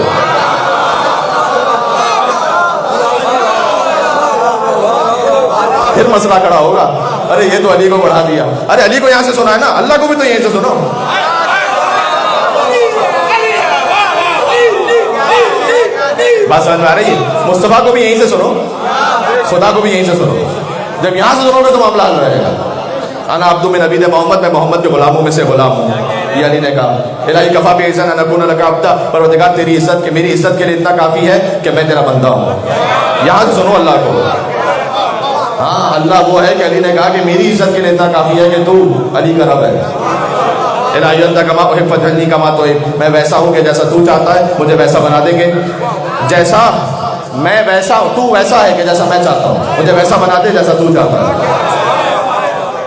S3: फिर मसला खड़ा होगा, अरे ये तो अली को बढ़ा दिया। अरे अली को यहां से सुना है ना, अल्लाह को भी तो यहीं से सुनो। बात समझ में आ रही है? मुस्तफा को भी यहीं से सुनो, खुदा को भी यहीं से सुनो। जब यहां से सुनोगे तो मामला हल रहेगा। अना अब्दु मिन अबीद मोहम्मद, मैं मोहम्मद के गुलामों में से गुलाम हूँ, ये अली ने कहा। इलाही कफा भी इज़्ज़तन अन अकूना लका अब्दा, परवरदिगार तेरी इज्जत के, मेरी इज्जत के लिए इतना काफी है कि मैं तेरा बंदा हूँ। यहां से सुनो अल्लाह को। हाँ, अल्लाह वो है कि अली ने कहा कि मेरी इज्जत के लिए इतना काफी है कि तू अली का रब है। इलाही अंता कमा उहिब फजअलनी कमा तुहिब, मैं वैसा हूँ कि जैसा तू चाहता है मुझे वैसा बना देंगे। जैसा मैं वैसा, तू वैसा है कि जैसा मैं चाहता हूँ, मुझे वैसा बना दे जैसा तू चाहता है।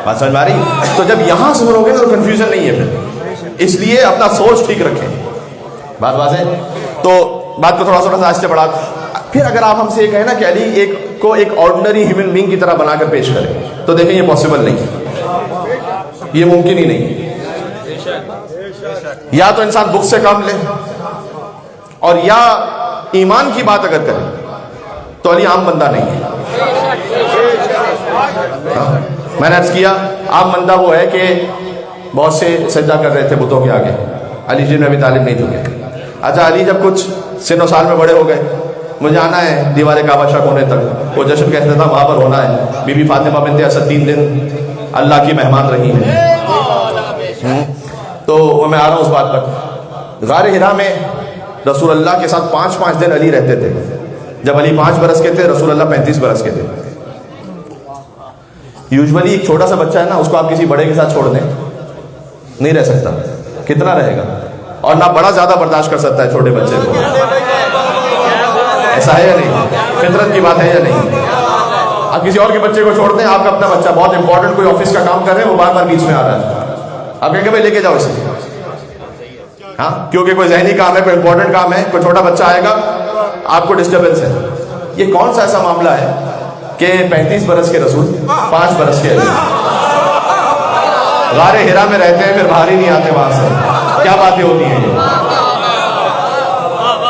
S3: बात समझ में आ रही? तो जब यहां सुनोगे ना तो कंफ्यूजन नहीं है फिर, इसलिए अपना सोच ठीक रखें। बात वाज़ेह? तो बात को थोड़ा सा आस्ते बढ़ा। फिर अगर आप हमसे ये कहें ना कि अली एक ऑर्डिनरी ह्यूमन बीइंग की तरह बनाकर पेश करें, तो देखें ये पॉसिबल नहीं, ये मुमकिन ही नहीं। या तो इंसान बुक से काम ले, और या ईमान की बात अगर करें तो अली आम बंदा नहीं है। मैंने अर्ज किया, आम बंदा वो है कि बहुत से सजदा कर रहे थे बुतों के आगे, अली इब्न अबी तालिब नहीं झुके। अच्छा, अली जब कुछ सिनो साल में बड़े हो गए, मुझे आना है दीवार काबा शक होने तक, वो जश्न कहता था वहां पर होना है। बीबी फातिमा बिन्त असद 3 दिन अल्लाह की मेहमान रही है। तो मैं आ रहा हूँ उस बात पर। गार हिरा में रसूल अल्लाह के साथ 5-5 दिन अली रहते थे। जब अली 5 बरस के थे, रसूल अल्लाह 35 बरस के थे। यूजुअली एक छोटा सा बच्चा है ना, उसको आप किसी बड़े के साथ छोड़ दें, नहीं रह सकता, कितना रहेगा? और ना बड़ा ज्यादा बर्दाश्त कर सकता है छोटे बच्चे को। ऐसा है या नहीं? फितरत की बात है या नहीं? आप किसी और के बच्चे को छोड़ दें, आपका अपना बच्चा बहुत इंपॉर्टेंट कोई ऑफिस का काम कर रहे हैं, वो बार बार बीच में आ रहा है, आप कहेंगे भाई लेके जाओ इसे। हाँ, क्योंकि कोई जहनी काम है, कोई इंपॉर्टेंट काम है, कोई छोटा बच्चा आएगा, आपको डिस्टर्बेंस है। ये कौन सा ऐसा मामला है कि 35 बरस के रसूल 5 बरस के अली गारे हिरा में रहते हैं, फिर बाहर ही नहीं आते वहां से? क्या बातें होती हैं ये?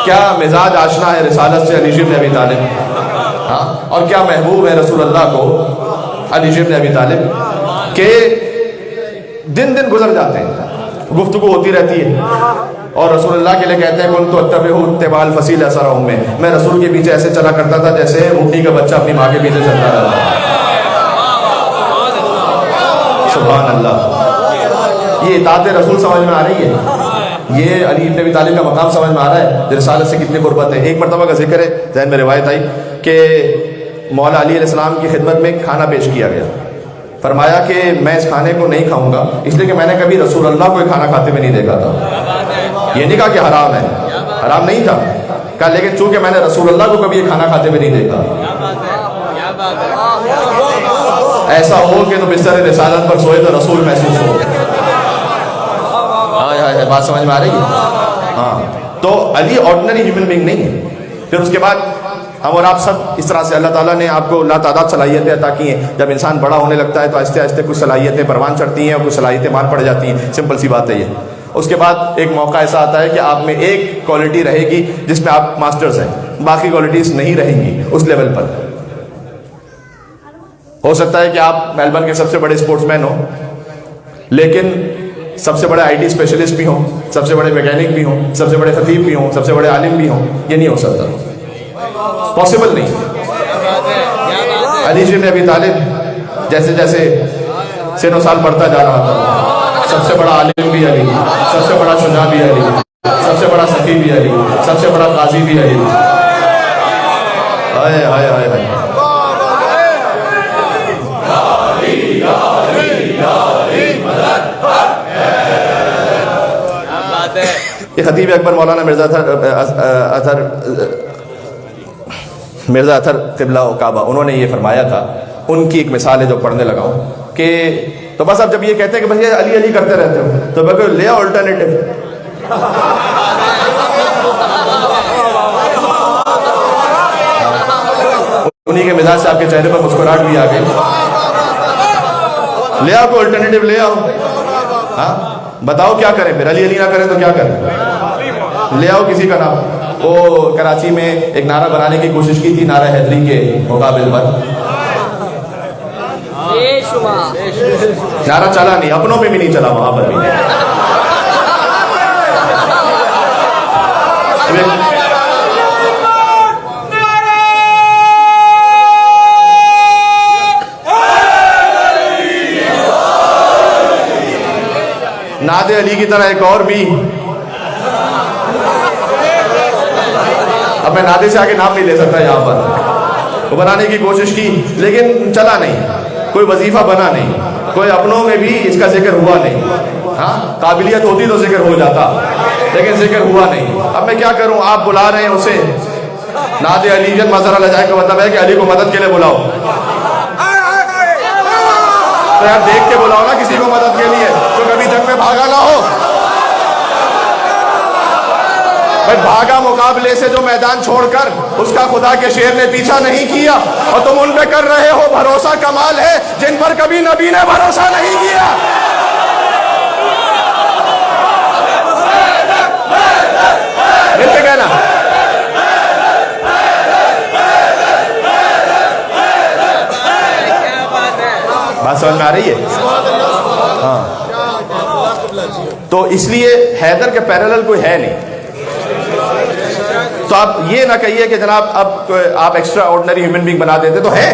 S3: क्या मिजाज आशना है रिसालत से अली इब्न अबी तालिब? हाँ, और क्या महबूब है रसूल अल्लाह को अली इब्न अबी तालिब के दिन दिन गुजर जाते हैं, गुफ्तगू होती रहती है, और रसूलुल्लाह के लिए कहते हैं कुन तो अत्तबअल फसील असर में, मैं रसूल के पीछे ऐसे चला करता था जैसे ऊँटनी का बच्चा अपनी माँ के पीछे चलता रहता। सुभान अल्लाह। ये इताअत रसूल समझ में आ रही है, ये अली इब्न अबी तालिब का मकाम समझ में आ रहा है, रिसालत से कितनी कुर्बत है। एक मरतबा का जिक्र है, ज़हन में रिवायत आई कि मौला अली अलैहिस्सलाम की खिदमत में खाना पेश किया गया। फरमाया कि मैं इस खाने को नहीं खाऊंगा इसलिए कि मैंने कभी रसूल अल्लाह को खाना खाते हुए नहीं देखा था। ये नहीं कहा कि हराम है, हराम नहीं था, कहा लेकिन चूंकि मैंने रसूल अल्लाह को कभी ये खाना खाते हुए नहीं देखा। ऐसा हो कि तो बिस्तर रिसालत पर सोए तो रसूल महसूस हो। हाँ, बात समझ में आ रही है। हाँ, तो अली ऑर्डिनरी ह्यूमन बीइंग नहीं है। फिर उसके बाद हम और आप सब इस तरह से अल्लाह ताला ने आपको लातादाद सलाहियतें अता की हैं। जब इंसान बड़ा होने लगता है तो आहिस्ते आहिस्ते कुछ सलाहियतें परवान चढ़ती हैं और कुछ सलाहियतें मार पड़ जाती हैं। सिंपल सी बात है ये। उसके बाद एक मौका ऐसा आता है कि आप में एक क्वालिटी रहेगी जिसमें आप मास्टर्स हैं, बाकी क्वालिटीज़ नहीं रहेंगी उस लेवल पर। हो सकता है कि आप मेलबर्न के सबसे बड़े स्पोर्ट्समैन हो लेकिन सबसे बड़े IT स्पेशलिस्ट भी हों, सबसे बड़े मैकेनिक भी हों, सबसे बड़े खतीब भी हों, सबसे बड़े आलिम भी हों। ये नहीं हो सकता, पॉसिबल नहीं। अली इब्न अबी तालिब जैसे जैसे सिनो साल बढ़ता जा रहा था, सबसे बड़ा आलिम भी अली, सबसे बड़ा शुजा भी अली, सबसे बड़ा सखी भी अली, सबसे बड़ा काजी भी अली। हाय हाय हाय हाय। ये खतीब अकबर मौलाना मिर्ज़ा अतर क़िबला काबा, उन्होंने ये फरमाया था, उनकी एक मिसाल है जो पढ़ने लगा हूँ कि तो बस अब जब ये कहते हैं कि बस ये अली अली करते रहते हो तो मैं कहूँ ले ऑल्टरनेटिव। उन्हीं के मिजाज से आपके चेहरे पर मुस्कुराहट भी आ गई। ले आओ कोई ऑल्टरनेटिव ले आओ। हाँ, बताओ क्या करें फिर? अली अली ना करें तो क्या करें? ले आओ किसी का नाम। वो कराची में एक नारा बनाने की कोशिश की थी, नारा हैदरी के मुकाबिल पर। नारा चला नहीं, अपनों पे भी नहीं चला, वहां पर भी नहीं। नादे अली की तरह एक और भी, अब मैं नादे से आगे नाम नहीं ले सकता यहाँ पर, वो बनाने की कोशिश की लेकिन चला नहीं, कोई वजीफा बना नहीं, कोई अपनों में भी इसका जिक्र हुआ नहीं। हाँ, काबिलियत होती तो जिक्र हो जाता लेकिन जिक्र हुआ नहीं। अब मैं क्या करूं? आप बुला रहे हैं उसे नादे अली जन मजहर लजाए का मतलब है कि अली को मदद के लिए बुलाओ, तो यार देख के बुलाओ ना किसी को मदद के लिए तो कभी जंग में भागा ना हो। भाई भागा मुकाबले से जो मैदान छोड़कर, उसका खुदा के शेर ने पीछा नहीं किया और तुम उन पे कर रहे हो भरोसा। कमाल है जिन पर कभी नबी ने भरोसा नहीं किया। मिलके कहना, बात समझ में आ रही है? हाँ, तो इसलिए हैदर के पैरेलल कोई है नहीं। तो आप ये ना कहिए कि जनाब अब आप एक्स्ट्रा ऑर्डिनरी ह्यूमन बीइंग बना देते, तो है,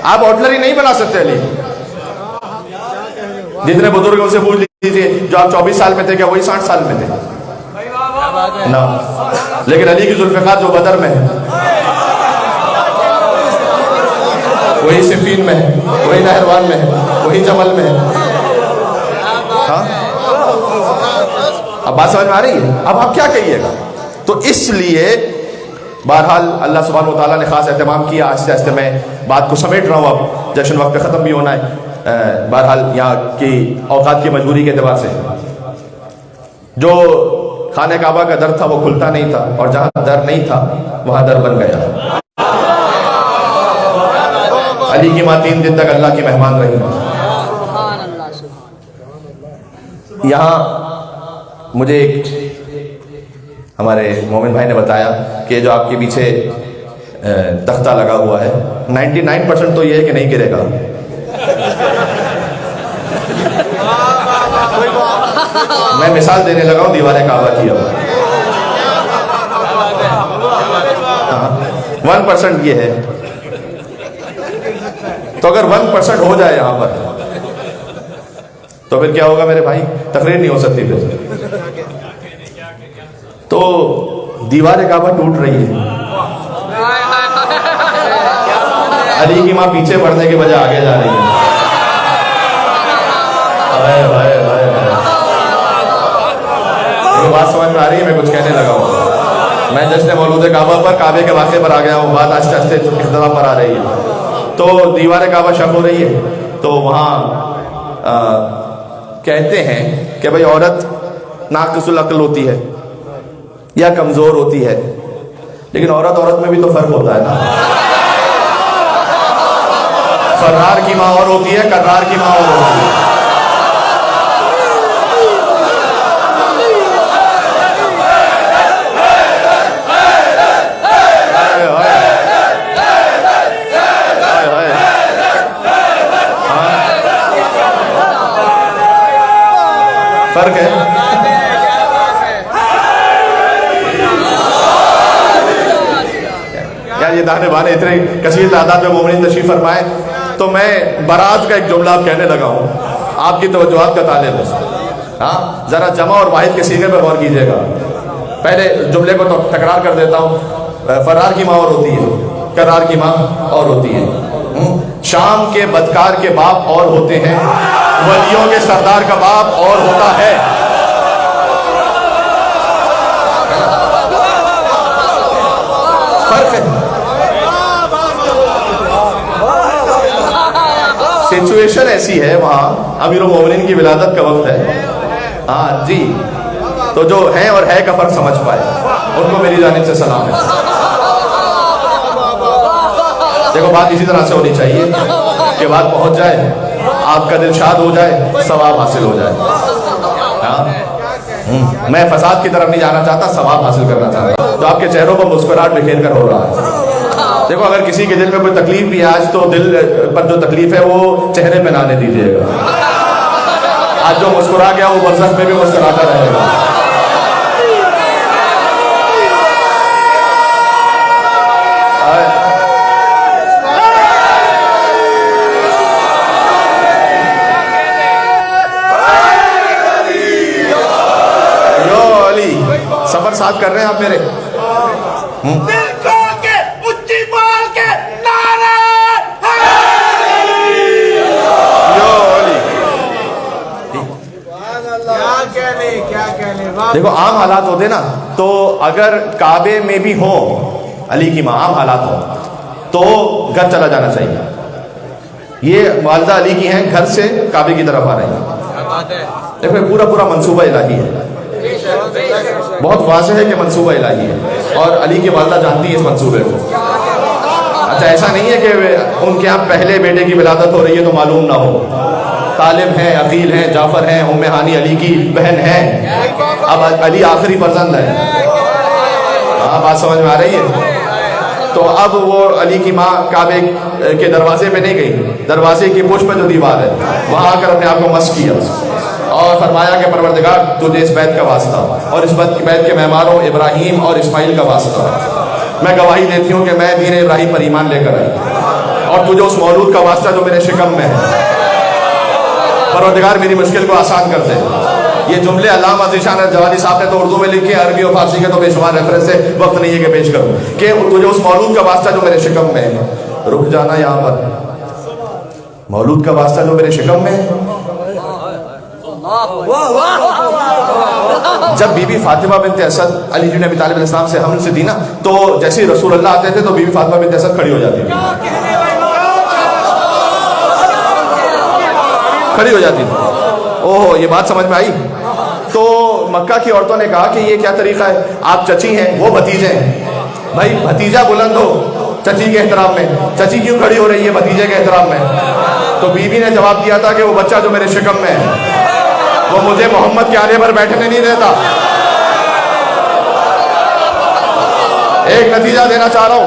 S3: आप ऑर्डिनरी नहीं बना सकते अली। जितने बुजुर्ग उनसे पूछ लीजिए, जो आप 24 साल में थे क्या वही 60 साल में थे ना? लेकिन अली की जुल्फ़िकार जो बदर में है, वही सिफीन में है, वही नहरवान में है, वही जमल में है। हाँ, अब बात समझ में आ रही है? अब आप क्या कहिएगा? तो इसलिए बहरहाल अल्लाह सुब्हानहू व तआला ने खास एहतमाम किया। आहिस्ते आहिस्ते मैं बात को समेट रहा हूँ, अब जश्न वक्त ख़त्म भी होना है। बहरहाल यहाँ की औकात की मजबूरी के अतबार से जो खाने काबा का दर था वो खुलता नहीं था, और जहाँ दर नहीं था वहाँ दर बन गया। अली की माँ 3 दिन तक अल्लाह की मेहमान रही। यहाँ मुझे एक हमारे मोमिन भाई ने बताया कि जो आपके पीछे तख्ता लगा हुआ है 99% तो ये है कि नहीं गिरेगा। मैं मिसाल देने लगा हूँ दीवार काबा की। अब 1% ये है, तो अगर 1% हो जाए यहां पर तो फिर क्या होगा मेरे भाई? तकरीर नहीं हो सकती फिर। तो दीवार काबा टूट रही है, अली की मां पीछे बढ़ने के बजाय आगे जा रही है। बात समझ में आ रही है? मैं कुछ कहने लगा हूं, मैं जश्न मौलूद काबा पर काबे के वाक़े पर आ गया हूँ। बात आस्ते आस्ते इख्तिलाफ पर आ रही है। तो दीवार काबा शक हो रही है, तो वहाँ कहते हैं कि भाई औरत नाक़िसुल अक्ल होती है या कमज़ोर होती है, लेकिन औरत औरत में भी तो फ़र्क होता है ना। फर्रार की माँ और होती है, कर्रार की माँ और होती है। फर्क है। यार ये दाने बाने इतने कसीर तादाद में मोमिन तशरीफ फरमाए, तो मैं बारात का एक जुमला कहने लगा हूँ, आपकी तवज्जुहात का तालिब है। हाँ, जरा जमा और वाहिद के सीगे पर गौर कीजिएगा। पहले जुमले को तो तकरार कर देता हूँ। फरार की माँ और होती है, करार की माँ और होती है। शाम के बदकार के बाप और होते हैं, वलियों के सरदार का बाप और होता है। फर्क है। सिचुएशन ऐसी है, वहां अमीरुल मोमिनीन की विलादत का वक्त है। हाँ जी, तो जो है और है का फर्क समझ पाए उनको मेरी जानिब से सलाम है। देखो बात इसी तरह से होनी चाहिए कि बात पहुंच जाए, आपका दिल शाद हो जाए, सवाब हासिल हो जाए। हाँ? मैं फसाद की तरफ नहीं जाना चाहता, सवाब हासिल करना चाहता हूं। तो आपके चेहरों पर मुस्कुराहट बिखेर कर हो रहा है। देखो अगर किसी के दिल में कोई तकलीफ भी है आज, तो दिल पर जो तकलीफ है वो चेहरे पे ना आने दीजिएगा। आज जो मुस्कुरा गया वो बरसत में भी मुस्कुराता रहेगा। सफर साथ कर रहे हैं आप मेरे?
S4: दिल खोल के उच्ची बोल के नारा क्या कहने।
S3: देखो आम हालात होते ना, तो अगर काबे में भी हो अली की मां, आम हालात हो तो घर चला जाना चाहिए। ये वालदा अली की हैं, घर से काबे की तरफ आ रही हैं। देखो पूरा पूरा मंसूबा इलाही है, बहुत वाज़ेह है कि मंसूबा इलाही है, और अली की वालदा जानती है इस मंसूबे को। अच्छा ऐसा नहीं है कि उनके यहाँ पहले बेटे की विलादत हो रही है तो मालूम ना हो। तालिब हैं, अकील हैं, जाफर हैं, उम्मे हानी अली की बहन है, अब अली आखिरी फर्जंद है। हाँ बात समझ में आ रही है? तो अब वो अली की माँ काबे के दरवाजे पे नहीं गई, दरवाजे की पुष्प पे जो दीवार है वहाँ आकर अपने आप को मस्क किया और फरमाया कि परवरदिगार तुझे इस बैत का वास्ता और इस बैत के मेहमानों इब्राहीम और इस्माइल का वास्ता, मैं गवाही देती हूँ कि मैं दीन इब्राहीम पर ईमान लेकर आई, और तुझे उस मौलूद का वास्ता जो मेरे शिकम में है, परवरदिगार मेरी मुश्किल को आसान कर दे। ये जुमले अल्लामा ज़ीशान जवादी साहब ने तो उर्दू में लिखे, अरबी और फारसी के तो बेशुमार रेफरेंस है, वक्त नहीं है कि पेश करूँ। कि तुझे उस मौलूद का वास्ता जो मेरे शिकम में है, रुक जाना यहाँ पर, मौलूद का वास्ता जो मेरे शिकम में है। जब बीबी फातिमा बिन्त असद अली जी ने अबी तालिब अलैहिस्सलाम से हमल से दी ना, तो जैसे ही रसूल अल्लाह आते थे तो बीबी फातिमा बिन्त असद खड़ी हो जाती थी, खड़ी हो जाती थी। ओहो ये बात समझ में आई। तो मक्का की औरतों ने कहा कि ये क्या तरीका है, आप चची हैं वो भतीजे हैं, भाई भतीजा बुलंद हो चची के एहतराम में, चची क्यों खड़ी हो रही है भतीजे के एहतराम में? तो बीबी ने जवाब दिया था कि वो बच्चा जो मेरे शिकम में है वो मुझे मोहम्मद के आने पर बैठने नहीं देता। एक नतीजा देना चाह रहा हूं,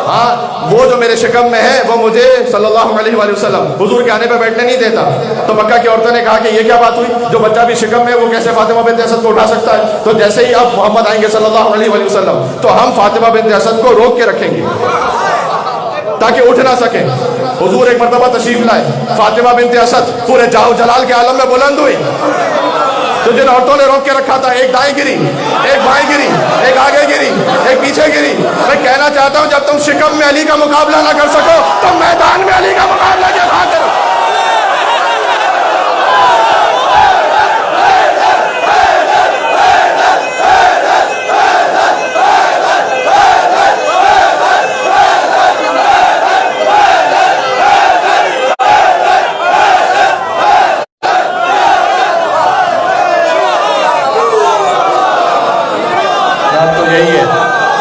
S3: हाँ वो जो मेरे शिकम में है वो मुझे सल्लल्लाहु अलैहि वसल्लम हुजूर के आने पे बैठने नहीं देता। तो मक्का की औरतों ने कहा कि ये क्या बात हुई, जो बच्चा भी शिकम में है वो कैसे फातिमा बिन्त असद को उठा सकता है। तो जैसे ही अब मोहम्मद आएंगे सल्लल्लाहु अलैहि वसल्लम तो हम फातिमा बिन्त असद को रोक के रखेंगे ताकि उठ ना सके। हुजूर एक मरतबा तशरीफ लाए, फातिमा बिन्त असद पूरे जाहो जलाल के आलम में बुलंद हुई। तो जिन औरतों ने रोक के रखा था, एक दाएं गिरी, एक बाएं गिरी, एक आगे गिरी, एक पीछे गिरी। मैं कहना चाहता हूं जब तुम शिकम में अली का मुकाबला ना कर सको तो मैदान में अली का मुकाबला क्या करो।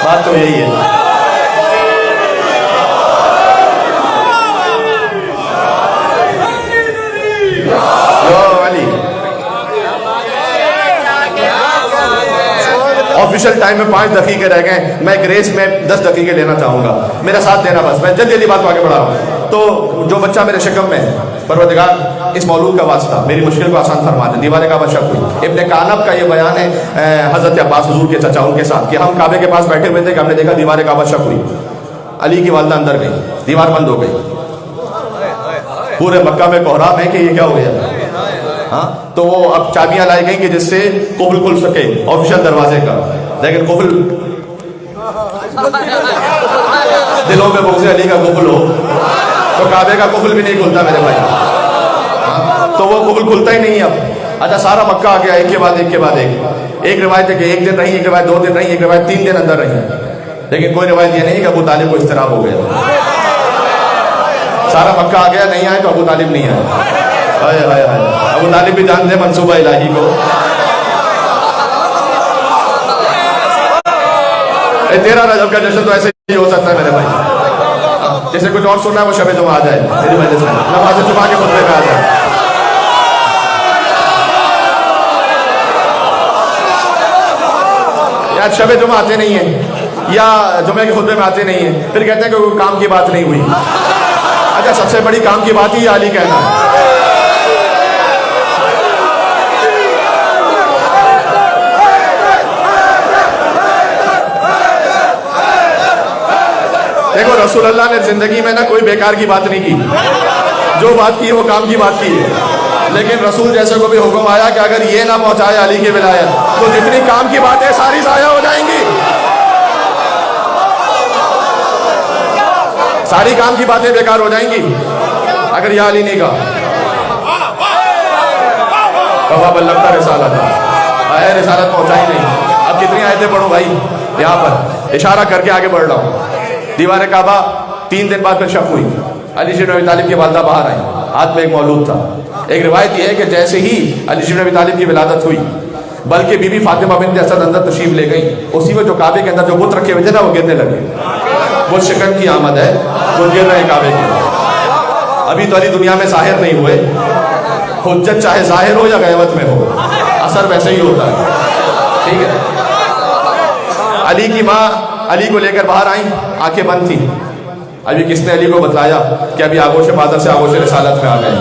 S3: बात तो यही है। ऑफिशियल टाइम में 5 दकीके रह गए, मैं ग्रेस में 10 दकीके लेना चाहूंगा, मेरा साथ देना बस, मैं जल्दी जल्दी बात को आगे बढ़ा रहा हूँ। तो जो बच्चा मेरे शिकम में है, परवरदिगार इस मौलूद का वास्ता मेरी मुश्किल को आसान फरमा दे। दीवार काबा शक हुई, इब्ने कानब का ये बयान है हजरत अब्बास हुजूर के चचा उनके साथ कि हम काबे के पास बैठे हुए थे कि हमने देखा दीवार काबा शक हुई, अली की वालदा अंदर गई, दीवार बंद हो गई। पूरे मक्का में कोहराम है कि ये क्या हो गया। हाँ, तो वो अब चाबियां लाई गई कि जिससे कुफल खुल सके ऑफिशियल दरवाजे का, लेकिन कुफल दिलों में बुग़्ज़ अली का कुफल हो तो काबे का कुफल भी नहीं खुलता मेरे भाई। हाँ, तो वो कुफल खुलता ही नहीं अब। अच्छा, सारा मक्का आ गया एक के बाद एक के बाद एक रिवायत है कि 1 दिन रही, एक रिवायत 2 दिन रही, एक रिवायत 3 दिन अंदर रही, लेकिन कोई रिवायत ये नहीं कि अबू तालिब को इस्तिराब हो गया। सारा मक्का आ गया, नहीं आए तो अबू तालिब नहीं आए। हाय हाय हाय, अबू तालिब भी जानते मंसूबा इलाही को। तेरा रजब का जश्न तो ऐसे ही हो सकता है मेरे भाई, जैसे कुछ और सुनना है वो शबे जुमा आ जाए मेरी वजह से, नमाज़ जुमा के खुतबे में आ जाए। यार शबे जुमा आते नहीं है या जुमे के खुतबे में आते नहीं है, फिर कहते हैं कि कोई काम की बात नहीं हुई। अच्छा, सबसे बड़ी काम की बात ही अली कहना है। देखो, रसूल अल्लाह ने जिंदगी में ना कोई बेकार की बात नहीं की, जो बात की है वो काम की बात की है। लेकिन रसूल जैसे को भी हुक्म आया कि अगर ये ना पहुंचाए अली की विलायत तो जितनी काम की बातें सारी जाया हो जाएंगी, सारी काम की बातें बेकार हो जाएंगी अगर यह अली नहीं कहा। लगता रिसालत पहुंचाई नहीं। अब कितनी आयतें पढ़ूं भाई, यहाँ पर इशारा करके आगे बढ़ रहा हूँ। दीवार काबा 3 दिन बाद फिर शक हुई, अली इब्न अबी तालिब की वालदा बाहर आई, हाथ में एक मौलूद था। एक रिवायत यह है कि जैसे ही अली इब्न अबी तालिब की विलादत हुई, बल्कि बीबी फातिमा बिन्त असद अंदर तशरीफ ले गई, उसी में जो काबे के अंदर जो बुत रखे हुए थे ना वो गिरने लगे। वो शिकन की आमद है, वो गिर रहे काबे के। अभी तो अली दुनिया में जाहिर नहीं हुए, हुज्जत चाहे जाहिर हो या गैबत में हो, असर वैसे ही होता है। ठीक है, अली की माँ अली को लेकर बाहर आई, आंखें बंद थी। अभी किसने अली को बताया कि अभी आगोश बादर से आगोश रिसालत में आ गए।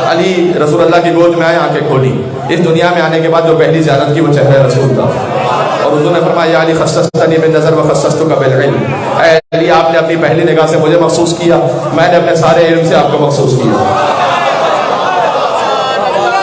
S3: अली रसूल अल्लाह की गोद में आए, आंखें खोली। इस दुनिया में आने के बाद जो पहली ज़ियारत की वो चेहरा रसूल था, और हुज़ूर ने फरमाया अली खस्सस्तनी बिन-नज़र व खस्सस्तुका बिल-इल्म, ऐ अली आपने अपनी पहली निगाह से मुझे मखसूस किया, मैंने अपने सारे इल्म से आपको मखसूस किया।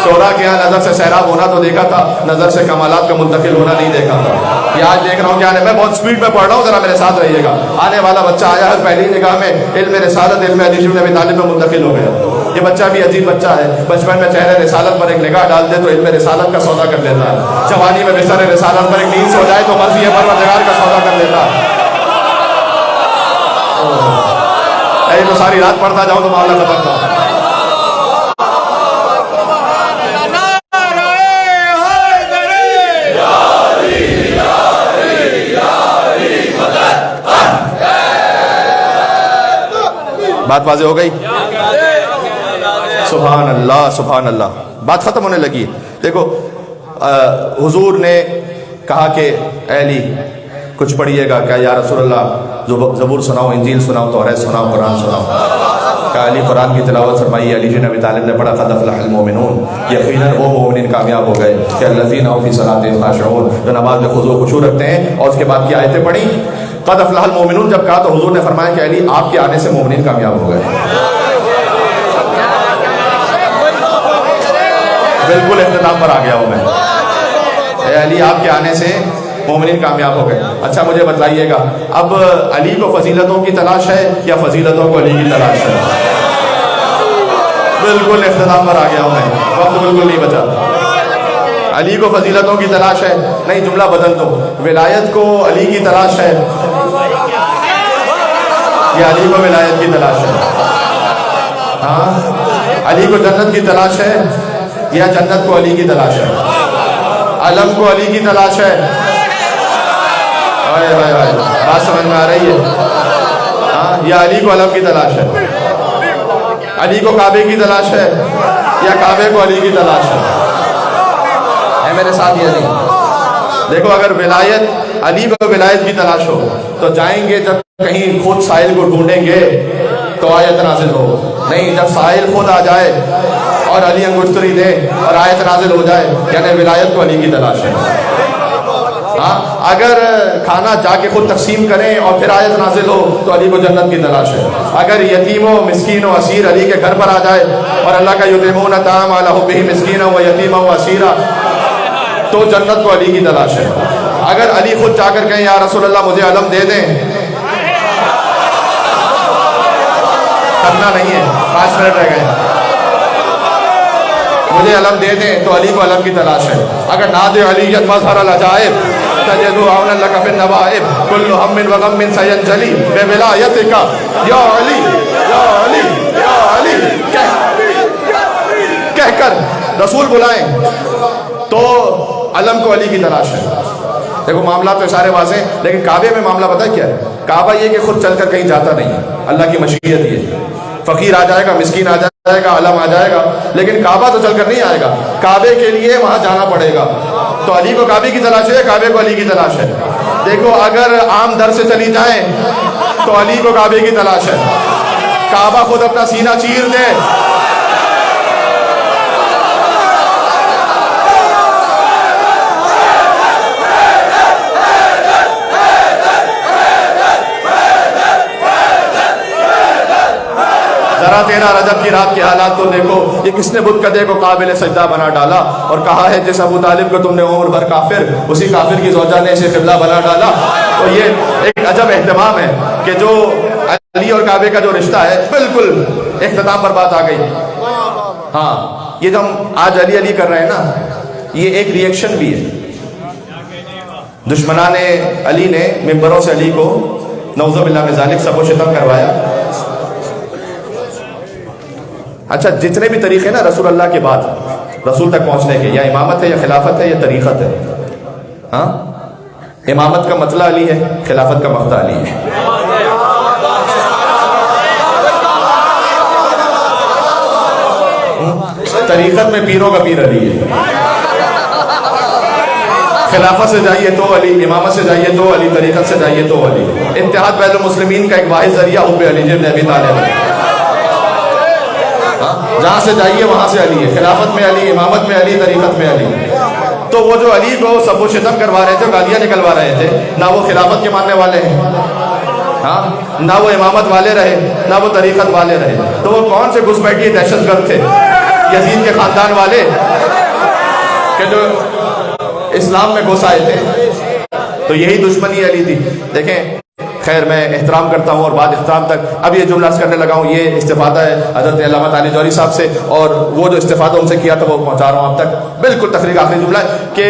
S3: शोरा के यहाँ नजर से सैराब होना तो देखा था, नजर से कमालात का मुंतकिल होना नहीं देखा था। ये आज देख रहा हूँ क्या, मैं बहुत स्पीड में पढ़ रहा हूँ, जरा मेरे साथ रहिएगा। आने वाला बच्चा आया है, पहली निगाह में इल्म रिसालत, इल्म अली इब्न अबी तालिब में मुंतकिल हो गया। ये बच्चा भी अजीब बच्चा है, बचपन में चेहरे रिसालत पर एक निगाह डाल दे तो इल्म रिसालत का सौदा कर लेता है। जवानी में बिस्तर रिसालत पर एक नींद सो जाए तो मर्जी परवरदिगार का सौदा कर लेता है। तो सारी रात पढ़ता जाओ तो मामला खत्म था। बात वाज़ेह हो गई? सुभान अल्लाह, सुभान अल्लाह। बात खत्म होने लगी। देखो, हुजूर ने कहा कि अली कुछ पढ़िएगा क्या? या रसूल अल्लाह, ज़बूर सुनाओ, इंजील सुनाओ, तौरात सुनाओ, कुरान सुनाओ। कहा अली कुरान की तिलावत फरमाई, अली जी नबी तालिब ने पढ़ा क़द अफ़लहल मोमिनून, यकीनन वो मोमिनीन कामयाब हो गए कि अल्लज़ीना हुम फ़ी सलातिहिम ख़ाशिऊन, जो नमाज में खुशू खुशू रखते हैं। और उसके बाद की आयतें पढ़ी। क़द अफ़लहल मोमिनून जब कहा तो हुज़ूर ने फरमाया कि अली आपके आने से मोमिनीन कामयाब हो गए। बिल्कुल इख्तिताम पर आ गया हूँ मैं। अली आपके आने से मोमिनीन कामयाब हो गए। अच्छा मुझे बताइएगा, अब अली को फजीलतों की तलाश है या फजीलतों को अली की तलाश है? बिल्कुल इख्तिताम पर आ गया हूँ मैं, वक्त बिल्कुल नहीं बचा। अली को फजीलतों की तलाश है, नहीं जुमला बदल दो, विलायत को अली की तलाश है या अली को विलायत की तलाश है? हाँ, अली को जन्नत की तलाश है या जन्नत को अली की तलाश है? अलम को अली की तलाश है? बात समझ में आ रही है? हाँ, या अली को अलम की तलाश है? अली को काबे की तलाश है या काबे को अली की तलाश है? मेरे साथ ये नहीं। देखो, अगर विलायत, अली को विलायत की तलाश हो तो जाएंगे जब कहीं खुद साहिल को ढूंढेंगे तो आयत नाजिल हो। नहीं, जब साहिल खुद आ जाए और अली अंगुश्तरी दे और आयत नाजिल हो जाए, यानी विलायत को अली की तलाश है। हाँ, अगर खाना जाके खुद तकसीम करें और फिर आयत नाजिल हो तो अली को जन्नत की तलाश है। अगर यतीमों मिस्कीन व असीर अली के घर पर आ जाए और अल्लाह का युतिमून ताम अला हुब्बिही मिस्कीना व यतीमा व असीरा तो जन्नत को अली की तलाश है। अगर अली खुद जाकर कहें या रसूल अल्लाह मुझे अलम दे दें, करना नहीं है, 5 मिनट रह गए, मुझे अलम दे दें तो अली को अलम की तलाश है। अगर ना दे अली मज़हर अल अजाइब तजदु औनन लका फिन नवाइब कुल्लु हम्मिन व गम्मिन सयंजली बिविलायतिका या अली या अली या अली कहकर रसूल बुलाएं तो अलम को अली की तलाश है। देखो, मामला तो सारे वाज़ेह, लेकिन काबे में मामला पता है क्या है? काबा ये कि खुद चलकर कहीं जाता नहीं है, अल्लाह की मशीयत ये। फकीर आ जाएगा, मिस्कीन आ जाएगा, अलम आ जाएगा, लेकिन काबा तो चलकर नहीं आएगा। काबे के लिए वहां जाना पड़ेगा। तो अली को काबे की तलाश है, काबे को अली की तलाश है। देखो, अगर आम दर से चली जाए तो अली को काबे की तलाश है। काबा खुद अपना सीना चीर दे, जरा तेरा रजब की रात के हालात तो देखो, ये किसने बुतकदे को काबिल सजदा बना डाला और कहा है जिस अबू तालिब को तुमने उम्र भर काफिर, उसी काफिर की ज़ौजा ने इसे क़िबला बना डाला। तो ये एक अजब एहतमाम है कि जो अली और काबे का जो रिश्ता है, बिल्कुल इख्तिताम पर बात आ गई। हाँ, ये जो हम आज अली अली कर रहे हैं ना, ये एक रिएक्शन भी है। दुश्मनाने अली ने मिंबरों से अली को नऊज़ुबिल्लाह मिन ज़ालिक सबो शितम करवाया। अच्छा, जितने भी तरीके ना रसूल अल्लाह के बाद रसूल तक पहुंचने के, या इमामत है या खिलाफत है या तरीक़त है। हाँ, इमामत का मतला अली है, खिलाफत का मक़ता अली है। तरीक़त में पीरों का पीर अली है, खिलाफत से जाइए तो अली, इमामत से जाइए तो अली, तरीक़त से जाइए तो अली। इत्तेहाद बैनुल मुस्लिमीन का एक वाहिद ज़रिया हुब्बे अली इब्न अबी तालिब है। जहाँ से जाइए वहाँ से अली है, खिलाफत में अली, इमामत में अली, तरीक़त में अली। तो वो जो अली को सबो शितम करवा रहे थे, गालियाँ निकलवा रहे थे, ना वो खिलाफत के मानने वाले हैं, हाँ, ना वो इमामत वाले रहे, ना वो तरीक़त वाले रहे। तो वो कौन से घुसपैठिए दहशतगर्द थे? यजीद के ख़ानदान वाले के जो इस्लाम में घुस आए थे। तो यही दुश्मनी अली थी। देखें, खैर मैं एहतराम करता हूँ और बाद इख्तिताम तक अब ये जुमला करने लगा हूँ, ये इस्तिफ़ादा है हज़रत अल्लामा तानी जौहरी साहब से, और वो जो इस्तिफ़ादा उनसे किया था वो पहुँचा रहा हूँ आप तक। बिल्कुल तकरीर आखिरी जुमला कि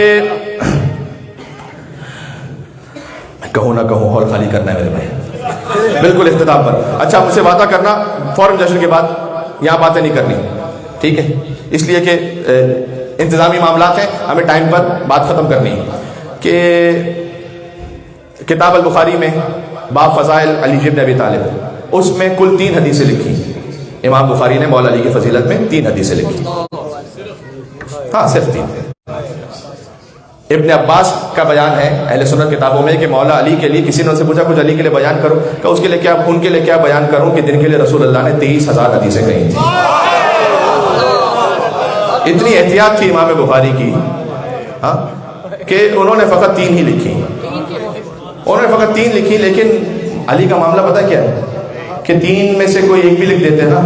S3: कहूँ ना कहूँ, हॉल खाली करना है मेरे भाई, बिल्कुल इख्तिताम पर। अच्छा, मुझसे वादा करना फ़ौरन जश्न के बाद यहाँ बातें नहीं करनी, ठीक है? इसलिए कि इंतज़ामी मामलात हैं, हमें टाइम पर बात ख़त्म करनी है। कि किताब अल बुखारी में बाब फ़ज़ाइल अली इब्न अबी तालिब, उसमें कुल 3 हदीसें लिखी। इमाम बुखारी ने मौला अली की फजीलत में 3 हदीसें लिखी। हाँ, सिर्फ 3। इब्न अब्बास का बयान है अहले सुन्नत किताबों में कि मौला अली के लिए, किसी ने उनसे पूछा कुछ अली के लिए बयान करो, कि उसके लिए क्या, उनके लिए क्या बयान करूं कि जिनके लिए रसूल अल्लाह ने 23,000 हदीसें कही थी। इतनी एहतियात थी इमाम बुखारी की, हाँ, कि उन्होंने फ़कत 3 ही लिखी, उन्होंने फ़कत 3 लिखी। लेकिन अली का मामला पता क्या है कि 3 में से कोई एक भी लिख देते ना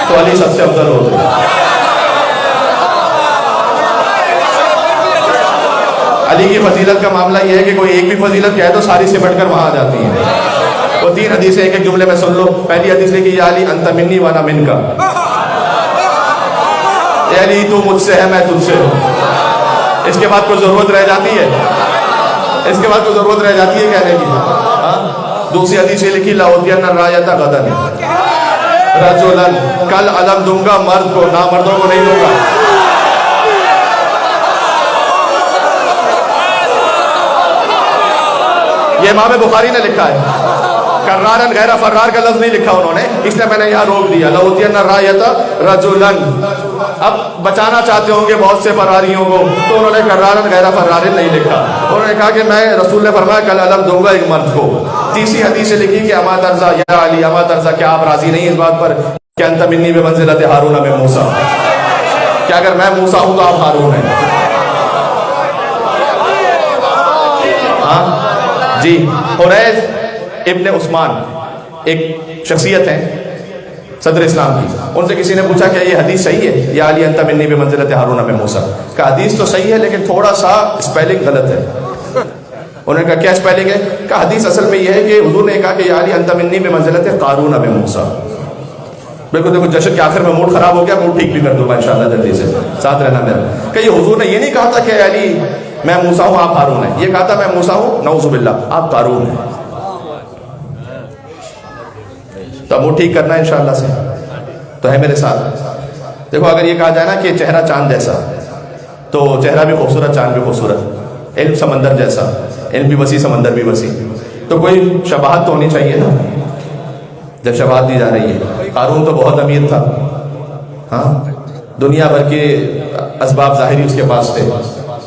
S3: तो अली सबसे अफजल होते। अली की फजीलत का मामला यह है कि कोई एक भी फजीलत कहे तो सारी सिमट कर वहां आ जाती है। वो 3 हदीसें एक एक जुमले में सुन लो। पहली हदीस लिखी, या अली अंत मिन्नी वाना मिनका, या अली तू मुझसे है मैं तुझसे हूं। इसके बाद कोई जरूरत रह जाती है, इसके बाद कोई जरूरत रह जाती है कहने की? हाँ। दूसरी हदीस ये लिखी, लाउदियन रायता गदन रजुलन, कल अलम दूंगा मर्द को, ना मर्दों को नहीं दूंगा। ये इमाम बुखारी ने लिखा है। कर्रारन गैर फर्रार का लफ्ज नहीं लिखा उन्होंने, इसलिए मैंने यहाँ रोक दिया। लाउदियन रायता रजुलन। अब बचाना चाहते होंगे बहुत से फरारियों को, तो उन्होंने कर्रारन गैर फर्रारिन नहीं लिखा। उन्होंने कहा कि मैं, रसूल ने फरमाया कल अलम दूंगा एक मर्द को। तीसरी हदीस से लिखी कि अमा दर्जा या अली, अमा दर्जा, क्या आप राजी नहीं इस बात पर कि अंत मिन्नी में मंजिलत हारून में मूसा, क्या अगर मैं मूसा हूं तो आप हारून हैं? हाँ जी। हुरैस इब्न उस्मान एक शख्सियत है सदर इस्लाम की, उनसे किसी ने पूछा कि ये हदीस सही है, या अली अंत मिन्नी में मंजिलत हारून में मूसा? का हदीस तो सही है लेकिन थोड़ा सा स्पेलिंग गलत है। उन्होंने कहा क्या स्पेलिंग है? का हदीस असल में यह है कि हुजूर ने कहा कि या अली अंत मिन्नी में मंजिलत कारून में मूसा। बिल्कुल देखो, जश्न के आखिर में मूड खराब हो गया, मूड ठीक भी कर दूंगा इंशाल्लाह जल्दी से, साथ रहना मेरा। कि ये हुजूर ने ये नहीं कहा था कि अली मैं मूसा हूं आप हारून हैं, ये कहा था मैं मूसा हूं नऊजुबिल्लाह आप कारून हैं। तो मूड ठीक करना है इंशाल्लाह से, तो है मेरे साथ। देखो, अगर ये कहा जाए ना कि चेहरा चांद जैसा, तो चेहरा भी खूबसूरत, चांद भी खूबसूरत, इल्म समंदर जैसा, इल्म भी वसी समंदर भी वसी, तो कोई शबाहत तो होनी चाहिए ना। जब शबाहत दी जा रही है, कारून तो बहुत अमीर था, हाँ, दुनिया भर के असबाब ज़ाहिरी उसके पास थे।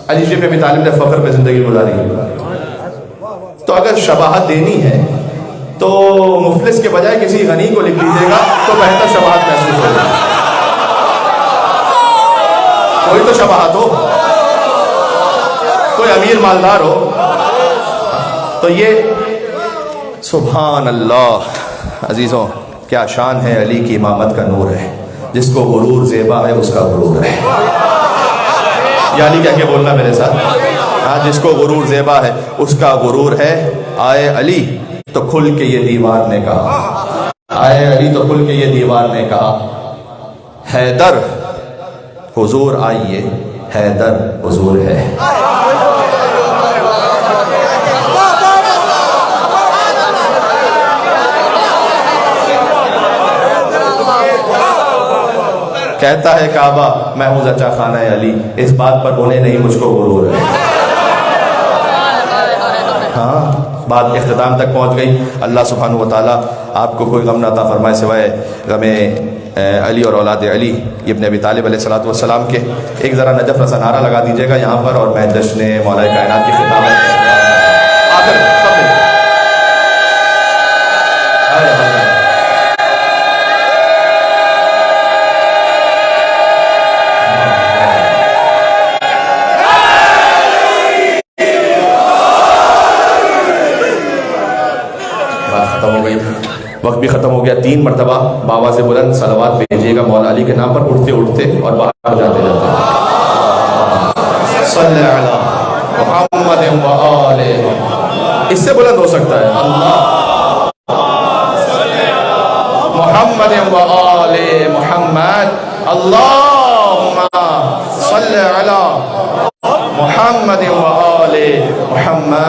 S3: अली इब्न अबी तालिब ने फख्र पे जिंदगी गुजारी है। तो अगर शबाहत देनी है तो मुफलिस के बजाय किसी गनी को लिख लीजिएगा तो बेहतर शबाहत महसूस होगी। कोई तो शबाहत हो, कोई अमीर मालदार हो। तो ये सुभान अल्लाह अजीज़ों, क्या शान है अली की इमामत का नूर है। जिसको गुरूर ज़ेबा है उसका गुरूर है। यानी क्या बोलना मेरे साथ? हाँ, जिसको गुरूर ज़ेबा है उसका गुरूर है। आए अली तो खुल के ये दीवार ने कहा, आए अली तो खुल के ये दीवार ने कहा, हैदर हुजूर आइए, हैदर हुजूर है। कहता है काबा मैं हूं जचा खाना अली, इस बात पर उन्हें नहीं मुझको गुरूर है। हाँ, बात इख्तिताम तक पहुंच गई। अल्लाह सुब्हानहू व तआला आपको कोई गम ना अता फरमाए सिवाय गमे अली और औलाद अली इब्न अबी तालिब अलैहिस्सलातु वस्सलाम के। एक ज़रा नजफ रसा नारा लगा दीजिएगा यहाँ पर, और मैं जश्न मौला कायनात की खिताब आखिर सब में। वक्त भी खत्म हो गया। 3 मरतबा बाबा से बुलंद सलवात भेजिएगा मौला अली के नाम पर, उठते उठते और बाहर जाते जाते। सल्ले अला मुहम्मद व आले, इससे बुलंद हो सकता है अल्लाह मुहम्मद व आले मुहम्मद, अल्लाहुम्मा सल्ले अला मुहम्मद व आले मुहम्मद।